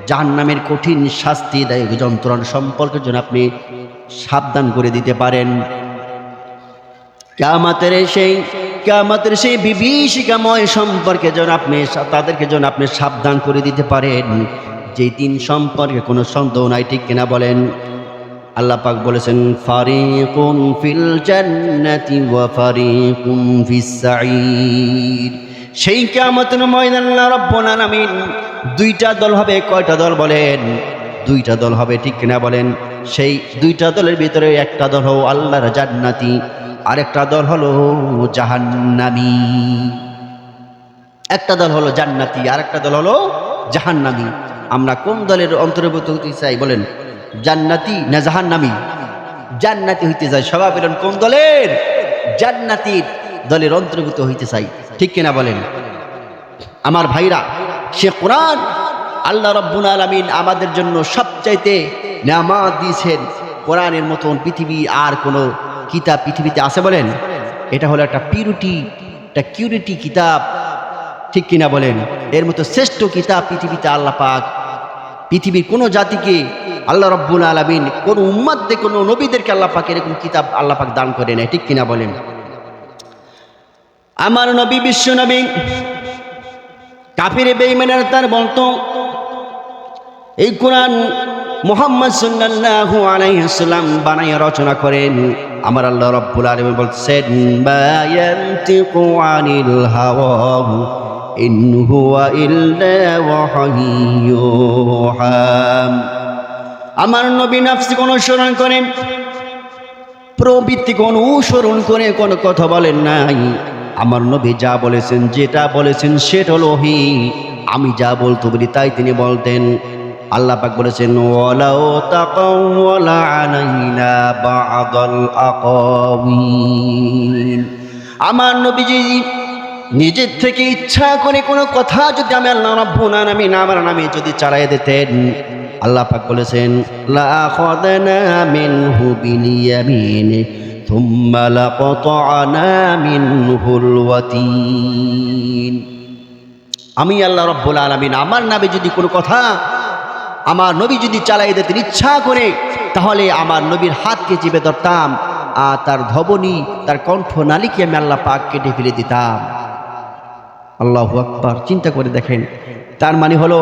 জাহান্নামের কঠিন শাস্তিদায়ক যন্ত্রণা সম্পর্কে যেন আপনি সাবধান করে দিতে পারেন। কিয়ামতের সেই বিভীষিকাময় সম্পর্কে যেন আপনি তাদেরকে যেন আপনি সাবধান করে দিতে পারেন, যেই দিন সম্পর্কে কোনো সন্দেহ নাই, ঠিক কিনা বলেন? আল্লাহ পাক বলেছেন, ফারিকুন ফিল জান্নাতি ওয়া ফারিকুন ফিস সাঈর। সেই কিয়ামতের ময়দানে আল্লাহ রাব্বুল আলামিন দুইটা দল হবে। কয়টা দল বলেন? দুইটা দল হবে, ঠিক কিনা বলেন? সেই দুইটা দলের ভিতরে একটা দল হলো আল্লাহর জান্নাতি, আরেকটা দল হলো জাহান্নামী। একটা দল হলো জান্নাতি, আরেকটা দল হলো জাহান্নামী। আমরা কোন দলের অন্তর্ভুক্ত হতে চাই বলেন? জান্নাতি না জাহান্নামী? জান্নাতি হইতে চাই। সবাই বলেন কোন দলের? জান্নাতির দলের অন্তর্ভুক্ত হইতে চাই, ঠিক কিনা বলেন? আমার ভাইরা, সে কোরআন আল্লাহ রাব্বুল আলামিন আমাদের জন্য সবচাইতে নেয়ামত দিয়েছেন। কোরআনের মতন পৃথিবী আর কোনো কিতাব পৃথিবীতে আছে বলেন? এটা হলো একটা কিউরিটি কিতাব, ঠিক কিনা বলেন? এর মতো শ্রেষ্ঠ কিতাব পৃথিবীতে আল্লাহ পাক পৃথিবীর কোনো জাতিকে আল্লাহ রাব্বুল আলামিন কোনো উম্মতদের কোনো নবীদেরকে আল্লাহ পাক এরকম কিতাব আল্লাহ পাক দান করে নেয়, ঠিক কিনা বলেন? আমার নবী বিশ্ব নবী কাফির বেঈমানরা তার বলতো এই কোরআন মুহাম্মদ সাল্লাল্লাহু আলাইহি ওয়াসাল্লাম বানায় রচনা করেন। আমার আল্লাহ রাব্বুল আলামিন বলছেন, মা ইয়ানতিকু আনিল হাওয়া ইন হুয়া ইল্লা ওয়াহয়ুহা। আমার নবী নফসকে অনুসরণ করেন, প্রবৃত্তিকে অনুসরণ করে কোনো কথা বলেন নাই। আমার নবী যা বলেছেন, যেটা বলেছেন সেটা হলো ওহী। আমি যা বলতে বলি তাই তিনি বলতেন। আল্লাহ পাক বলেছেন, ওয়ালাউ তাকাওয়ালা আলাইনা বা'দাল আকাওয়িল। আমার নবীজি নিজের থেকে ইচ্ছা করে কোনো কথা যদি আমি আল্লাহ রাব্বুল আলামিন আমার নামে যদি চালায় দিতেন, আল্লাহ পাক বলেছেন, লা আখাযনা মিনহু বিল ইয়ামিন থুম্মা লাকাতা'না মিনহুল ওয়াতিন। আমি আল্লাহ রাব্বুল আলামিন আমার নামে যদি কোনো কথা আমার নবী যদি চালাই দিতেন ইচ্ছা করে, তাহলে আমার নবীর হাতকে চেপে ধরতাম আর তার ধবনী, তার কণ্ঠ নালীকে আমি আল্লাহ পাক কেটে ফেলে দিতাম। আল্লাহু আকবার। চিন্তা করে দেখেন, তার মানে হলো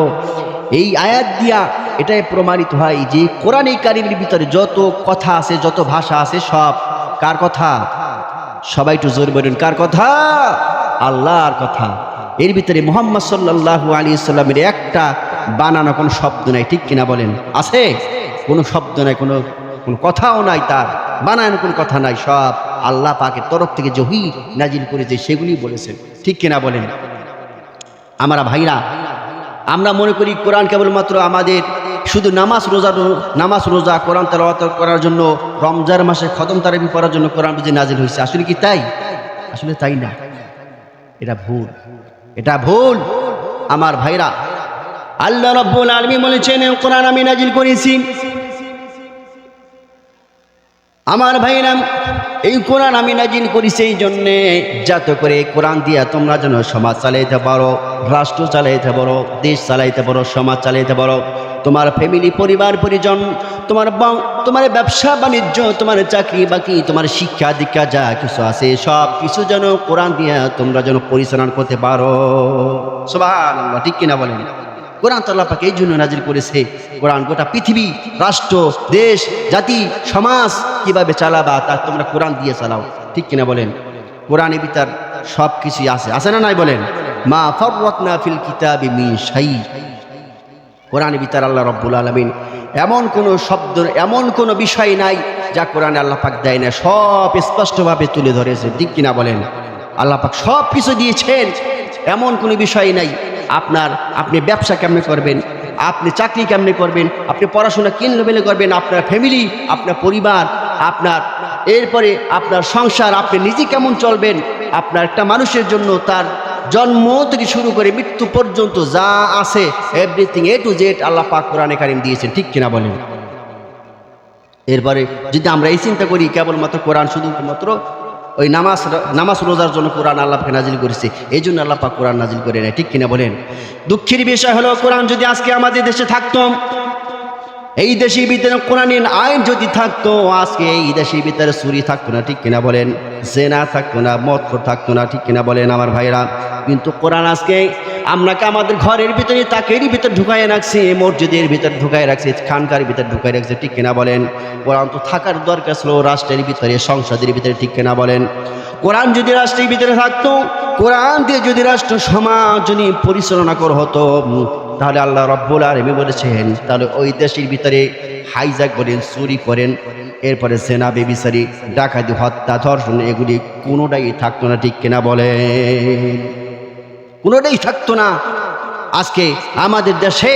এই আয়াত দিয়া এটাই প্রমাণিত হয় যে কোরআনে কারীমের ভিতরে যত কথা আছে, যত ভাষা আছে, সব কার কথা? সবাই একটু জোর বলুন, কার কথা? আল্লাহর কথা। এর ভিতরে মুহাম্মদ সাল্লাল্লাহু আলাইহি সাল্লামের একটা বানানো কোনো শব্দ নাই, ঠিক কিনা বলেন? আছে? কোনো শব্দ নাই, কোনো কথাও নাই, তার বানানো কোনো কথা নাই, সব আল্লাহ পাকের তরফ থেকে ওহী নাজিল করেছে, সেগুলি বলেছেন, ঠিক কিনা বলেন? আমরা ভাইরা, আমরা মনে করি কোরআন কেবলমাত্র আমাদের শুধু নামাজ রোজা কোরআন তেলাওয়াত করার জন্য, রমজান মাসে খতম তারাবি পড়ার জন্য কোরআন বুঝে নাজিল হয়েছে। আসলে কি তাই? আসলে তাই না, এটা ভুল, এটা ভুল। আমার ভাইরা, আল্লাহ রাব্বুল আলামিন বলেছেন কোরআন আমি নাজিল করেছি। আমার ভাইরা, এই কোরআন আমি নাজিল করেছি এই জন্যে যাতে করে কোরআন দিয়া তোমরা যেন সমাজ চালাইতে পারো, রাষ্ট্র চালাইতে পারো, দেশ চালাইতে পারো, সমাজ চালাইতে পারো, তোমার ফ্যামিলি, পরিবার পরিজন, তোমার ব্যবসা বাণিজ্য, তোমার চাকরি বাকরি, তোমার শিক্ষা দীক্ষা যা কিছু আছে সব কিছু যেন কোরআন দিয়া তোমরা যেন পরিচালনা করতে পারো। সুবহানাল্লাহ, ঠিক কিনা বলেন? কোরআন তো আল্লাহ পাক এই জন্য নাজিল করেছে। কোরআন গোটা পৃথিবী, রাষ্ট্র, দেশ, জাতি, সমাজ কিভাবে চালাবা তা তোমরা কোরআন দিয়ে চালাও, ঠিক কিনা বলেন? কোরআনের ভিতর সব কিছুই আছে, আছে না নাই বলেন? মা ফাররাতনা ফিল কিতাবি মিন শাই। কোরআনের ভিতর আল্লাহ রাব্বুল আলামিন এমন কোনো শব্দ, এমন কোনো বিষয় নাই যা কোরআনে আল্লাহ পাক দেয় না, সব স্পষ্টভাবে তুলে ধরেছে, ঠিক কিনা বলেন? আল্লাহ পাক সব কিছু দিয়েছেন, এমন কোনো বিষয় নাই। আপনি ব্যবসা কেমনে করবেন, আপনি চাকরি কেমনে করবেন, আপনি পড়াশোনা কিভাবে করবেন, আপনার ফ্যামিলি, আপনার পরিবার, এরপরে আপনার সংসার, আপনি নিজে কেমন চলবেন, আপনার একটা মানুষের জন্য তার জন্ম থেকে শুরু করে মৃত্যু পর্যন্ত যা আছে এভরিথিং এ টু জেড আল্লাহ পাক কোরআনে কারীম দিয়েছেন, ঠিক কিনা বলেন? এরপরে যদি আমরা এই চিন্তা করি কেবলমাত্র কোরআন শুধুমাত্র ওই নামাজ রোজার জন্য কোরআন আল্লাহ পাক নাজিল করেছে, এই জন্য আল্লাহ পাক কোরআন নাজিল করে নেয়, ঠিক কিনা বলেন? দুঃখের বিষয় হলো কোরআন যদি আজকে আমাদের দেশে থাকতো, এই দেশের ভিতরে কোরআনের আইন যদি থাকতো, আজকে এই দেশের ভিতরে চুরি থাকতো না, ঠিক কিনা বলেন? জেনা থাকতো না, মদখোর থাকতো না, ঠিক কিনা বলেন আমার ভাইরা? কিন্তু কোরআন আজকে আপনাকে আমাদের ঘরের ভিতরে, তাকেরই ভিতরে ঢুকাই রাখছে, মসজিদের ভিতরে ঢুকাই রাখছে, খানকার ভিতরে ঢুকাই রাখছে, ঠিক কিনা বলেন? কোরআন তো থাকার দরকার ছিল রাষ্ট্রের ভিতরে, সংসদের ভিতরে, ঠিক কিনা বলেন? কোরআন যদি রাষ্ট্রের ভিতরে থাকতো, কোরআন দিয়ে যদি রাষ্ট্র সমাজ যদি পরিচালনা করা হতো, তাহলে আল্লাহ রাব্বুল আলামিন বলেছেন তাহলে ওই দেশের ভিতরে হাইজ্যাক করেন, চুরি করেন, এরপরে জেনা, ব্যভিচারী, ডাকাতি, হত্যা, ধর্ষণ, এগুলি কোনোটাই থাকতো না, ঠিক কিনা বলেন? কোনোটাই থাকতো না। আজকে আমাদের দেশে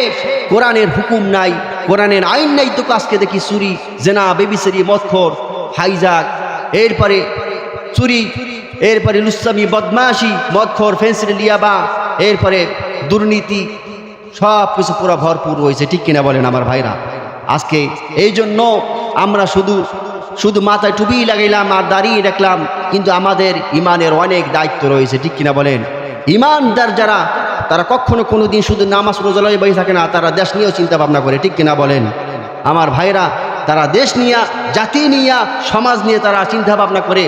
কোরআনের হুকুম নাই, কোরআনের আইন নাই, তো আজকে দেখি চুরি, জেনা, ব্যভিচারী, মদখোর, হাইজ্যাক, এরপরে চুরি, এরপরে লুচ্চামি, বদমাশি, মদখোর, ফেন্সিডিল, ইয়াবা, এরপরে দুর্নীতি, সব কিছু পুরো ভরপুর হয়েছে, ঠিক কিনা বলেন আমার ভাইরা? আজকে এই জন্য আমরা শুধু মাথায় টুপি লাগাইলাম আর দাঁড়িয়ে রাখলাম, কিন্তু আমাদের ইমানের অনেক দায়িত্ব রয়েছে, ঠিক কিনা বলেন? ইমানদার যারা, তারা কখনো কোনো দিন শুধু নামাজ রোজা লয়ে বসে থাকে না, তারা দেশ নিয়েও চিন্তা ভাবনা করে, ঠিক কিনা বলেন আমার ভাইরা? তারা দেশ নিয়ে, জাতি নিয়ে, সমাজ নিয়ে তারা চিন্তা ভাবনা করে।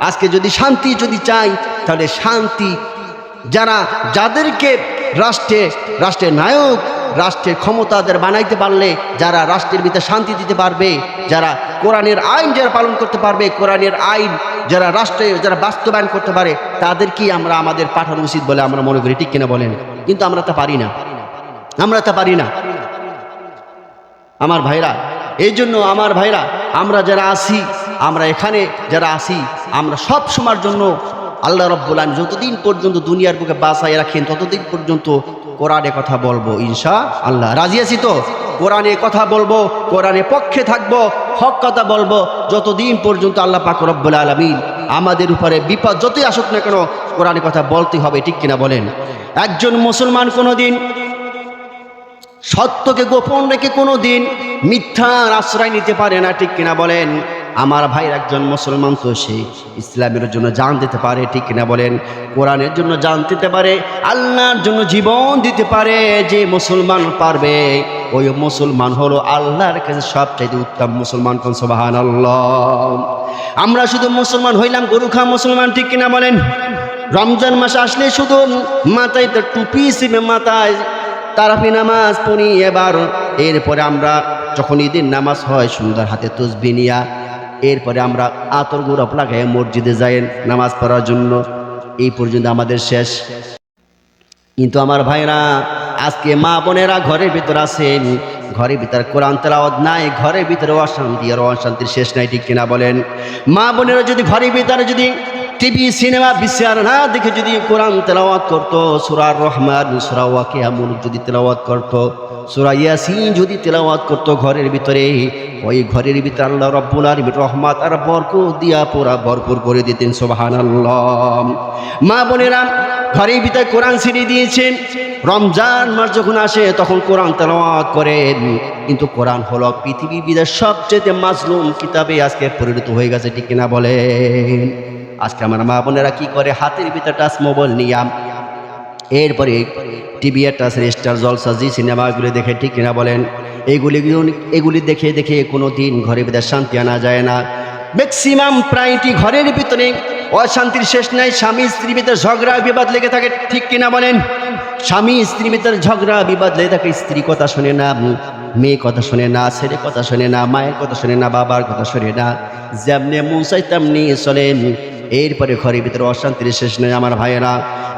আজকে যদি শান্তি যদি চাই, তাহলে শান্তি যাদেরকে রাষ্ট্রের নায়ক, রাষ্ট্রের ক্ষমতাদের বানাইতে পারলে, যারা রাষ্ট্রের ভিতরে শান্তি দিতে পারবে, যারা কোরআনের আইন যারা পালন করতে পারবে, কোরআনের আইন যারা রাষ্ট্রে যারা বাস্তবায়ন করতে পারে, তাদেরকেই আমাদের পাঠানো উচিত বলে আমরা মনে করি, ঠিক কিনা বলেন? কিন্তু আমরা তা পারি না, আমার ভাইরা। এই জন্য আমার ভাইরা, আমরা যারা আছি, আমরা এখানে যারা আছি, আমরা সব সময়ের জন্য আল্লাহ রাব্বুল আলামিন যতদিন পর্যন্ত দুনিয়ার বুকে বাঁচায় রাখেন, ততদিন পর্যন্ত কোরআনে কথা বলবো ইনশাআল্লাহ। রাজি আছি তো? কোরআনে কথা বলবো, কোরআনের পক্ষে থাকবো, হক কথা বলবো, যতদিন পর্যন্ত আল্লাহ পাক রব্বুল আলামিন আমাদের উপরে বিপদ যতই আসুক না কেন, কোরআনে কথা বলতে হবে, ঠিক কিনা বলেন? একজন মুসলমান কোনোদিন সত্যকে গোপন রেখে কোনোদিন মিথ্যার আশ্রয় নিতে পারে না, ঠিক কিনা বলেন? আমার ভাই, একজন মুসলমান তো সে ইসলামের জন্য জান দিতে পারে, ঠিক কিনা বলেন? কোরআনের জন্য জান দিতে পারে, আল্লাহর জন্য জীবন দিতে পারে। যে মুসলমান পারবে ওই মুসলমান হলো আল্লাহর কাছে সবচাইতে উত্তম মুসলমান। কোন সুবহানাল্লাহ। আমরা শুধু মুসলমান হইলাম গরু খা মুসলমান, ঠিক কিনা বলেন? রমজান মাস আসলে শুধু মাথায় তো টুপি সিমে মাথায় তারাফি নামাজ পড়ি, এরপরে আমরা যখন ঈদের নামাজ হয় সুন্দর হাতে তসবিহ নিয়া, এরপরে আমরা আতর গোলাপ লাগাই মসজিদে যাই নামাজ পড়ার জন্য। এই পর্যন্ত আমাদের শেষ। কিন্তু আমার ভাইরা, আজকে মা বোনেরা ঘরের ভিতর আছেন, ঘরের ভিতর কোরআন তেলাওয়াত নাই, ঘরের ভিতরে অশান্তি আর অশান্তির শেষ নাই, ঠিক কিনা বলেন? মা বোনেরা যদি ঘরের ভিতরে যদি টিভি সিনেমা বিচার না দেখে যদি কোরআন তেলাওয়াত করতো, সূরা রহমান, সূরা ওয়াকিয়া মুলক যদি তেলাওয়াত করতো, সূরা ইয়াসিন যদি তেলাওয়াত করতো ঘরের ভিতরে, ওই ঘরের ভিতরে আল্লাহ রাব্বুল আলামিন রহমত আর বরকত দিয়া পুরা ভরপুর করে দিতেন। সুবহানাল্লাহ। মা বোনেরা ঘরের ভিতরে কোরআন ছিঁড়ে দিয়েছেন, রমজান মাস যখন আসে তখন কোরআন তেলাওয়াত করেন, কিন্তু কোরআন হলো পৃথিবীর ভিতরে সবচেয়ে মাজলুম কিতাবে আজকে পরিণত হয়ে গেছে, ঠিক কিনা বলেন? আজকে আমার মা বোনেরা কি করে? হাতের ভিতরে টাচ মোবাইল নিয়ে এরপরে টিভি টাচ স্টার জলসা জি সিনেমাগুলি দেখে, ঠিক কিনা বলেন? এগুলি দেখে দেখে কোনো দিন ঘরের ভিতরে শান্তি আনা যায় না। ম্যাক্সিমাম প্রায়টি ঘরের ভিতরে অশান্তির শেষ নাই, স্বামী স্ত্রীর ভিতরে ঝগড়া বিবাদ লেগে থাকে, ঠিক কিনা বলেন? স্বামী স্ত্রীর ভিতরে ঝগড়া বিবাদ লেগে থাকে, স্ত্রী কথা শোনে না, মেয়ে কথা শোনে না, ছেলে কথা শোনে না, মায়ের কথা শোনে না, বাবার কথা শোনে না, যেমনি মন চাই তেমনি চলেন। এরপরে ঘরের ভিতরে অশান্তির শেষ নেই আমার ভাইয়েরা।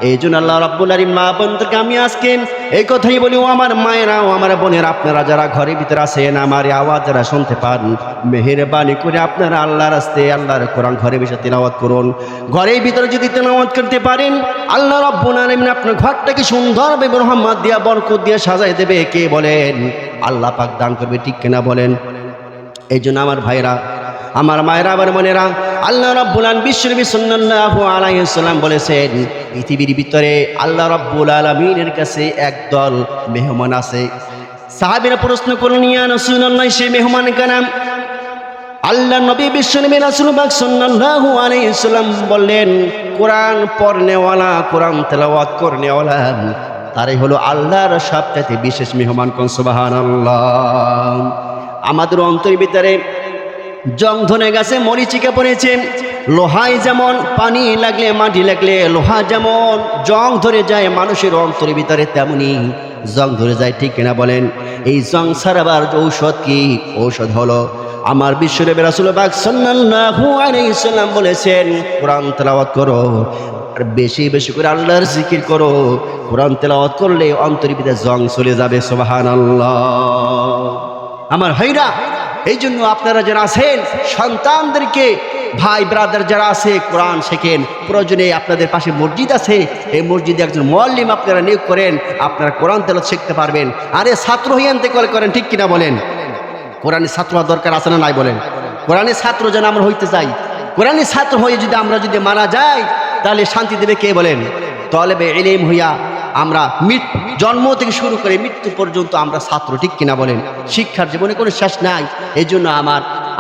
এই জন্য আল্লাহ রাব্বুল আলামিন মা বোনদেরকে আমি আজকে এই কথাই বলি, ও আমার মায়েরা, ও আমার বোনেরা, আপনারা যারা ঘরের ভিতরে আছেন, আমার আওয়াজ যারা শুনতে পান, মেহেরবানি করে আপনারা আল্লাহর রাস্তে আল্লাহর কোরআন ঘরে বসে তেলাওয়াত করুন। ঘরের ভিতরে যদি তেলাওয়াত করতে পারেন, আল্লাহ রাব্বুল আলামিন আপনার ঘরটাকে সুন্দরভাবে রহমত দিয়া বরকত দিয়ে সাজায় দেবে। কে বলেন? আল্লাহ পাক দান করবে, ঠিক কিনা বলেন? এই জন্য আমার ভাইরা, আমার মায়েরা, আমার বোনেরা, আল্লাহ রাব্বুল আলামিন বিশ্বনবী সাল্লাল্লাহু আলাইহি ওয়াসাল্লাম বলেছেন, পৃথিবীর ভিতরে আল্লাহ রাব্বুল আলামিনের কাছে একদল মেহমান আছে। সাহাবীরা প্রশ্ন করলেন, ইয়া রাসূলুল্লাহ, সেই মেহমান কার নাম? আল্লাহ নবী বিশ্বনবী রাসূল পাক সাল্লাল্লাহু আলাইহি ওয়াসাল্লাম বললেন, কোরআন পড়নেওয়ালা, কোরআন তেলাওয়াত করনেওয়ালা, তারাই হলো আল্লাহর সবচেয়ে বিশেষ মেহমান। কোন সুবহানাল্লাহ। আমাদের অন্তরের ভিতরে জং ধরে গেছে, মরিচিকা পড়েছে, লোহায় যেমন পানি লাগলে, মাটি লাগলে লোহা যেমন জং ধরে যায়, মানুষের অন্তরের ভিতরে তেমনি জং ধরে যায়, ঠিক কিনা বলেন? এই জং সারাবার ঔষধ কি? ঔষধ হলো আমার বিশ্বনবী রাসূল পাক সাল্লাল্লাহু আলাইহি ওয়াসাল্লাম বলেছেন, কোরআন তেলাওয়াত করো আর বেশি বেশি করে আল্লাহর জিকির করো। কোরআন তেলাওয়াত করলে অন্তরের ভিতরে জং চলে যাবে। সুবহানাল্লাহ। আমার ভাইরা, এই জন্য আপনারা যারা আছেন, সন্তানদেরকে, ভাই ব্রাদার যারা আছে, কোরআন শেখেন। প্রয়োজনে আপনাদের পাশে মসজিদ আছে, এই মসজিদে একজন মুআল্লিম আপনারা নিয়োগ করেন, আপনারা কোরআন তেলাওয়াত শিখতে পারবেন। আরে ছাত্র হইয়ান্তে করেন, ঠিক কিনা বলেন? কোরআনের ছাত্র দরকার আছে না নাই বলেন? কোরআনের ছাত্র যেন আমরা হইতে চাই। কোরআনের ছাত্র হয়ে যদি আমরা মারা যাই, তাহলে শান্তি দেবে কে বলেন? তলেবে ইলম হইয়া আমরা জন্ম থেকে শুরু করে মৃত্যু পর্যন্ত আমরা ছাত্র, ঠিক কিনা বলেন? শিক্ষার জীবনে কোনো শেষ নাই। এই জন্য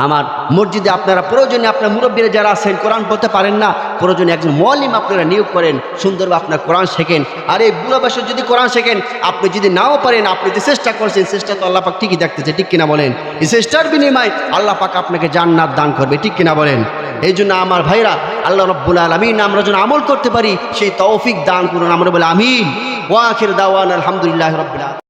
আমার মসজিদে আপনারা প্রয়োজনে, আপনার মুরব্বীরা যারা আছেন, কোরআন পড়তে পারেন না, প্রয়োজনে একজন মুআল্লিম আপনারা নিয়োগ করেন, সুন্দরভাবে আপনার কোরআন শেখেন। আর এই বুড়া বয়সে যদি কোরআন শেখেন, আপনি যদি নাও পারেন, আপনি যে চেষ্টা করছেন, চেষ্টা তো আল্লাহ পাক ঠিকই দেখতেছে, ঠিক কিনা বলেন? এই চেষ্টার বিনিময়ে আল্লাহ পাক আপনাকে জান্নাত দান করবে, ঠিক কিনা বলেন? এই জন্য আমার ভাইরা, আল্লাহ রাব্বুল আলামিন আমরা যেন আমল করতে পারি সেই তৌফিক দান করুন। আমরা বলে আমিন। ওয়া আখির দাওয়ানা আলহামদুলিল্লাহি রাব্বিল আলামিন।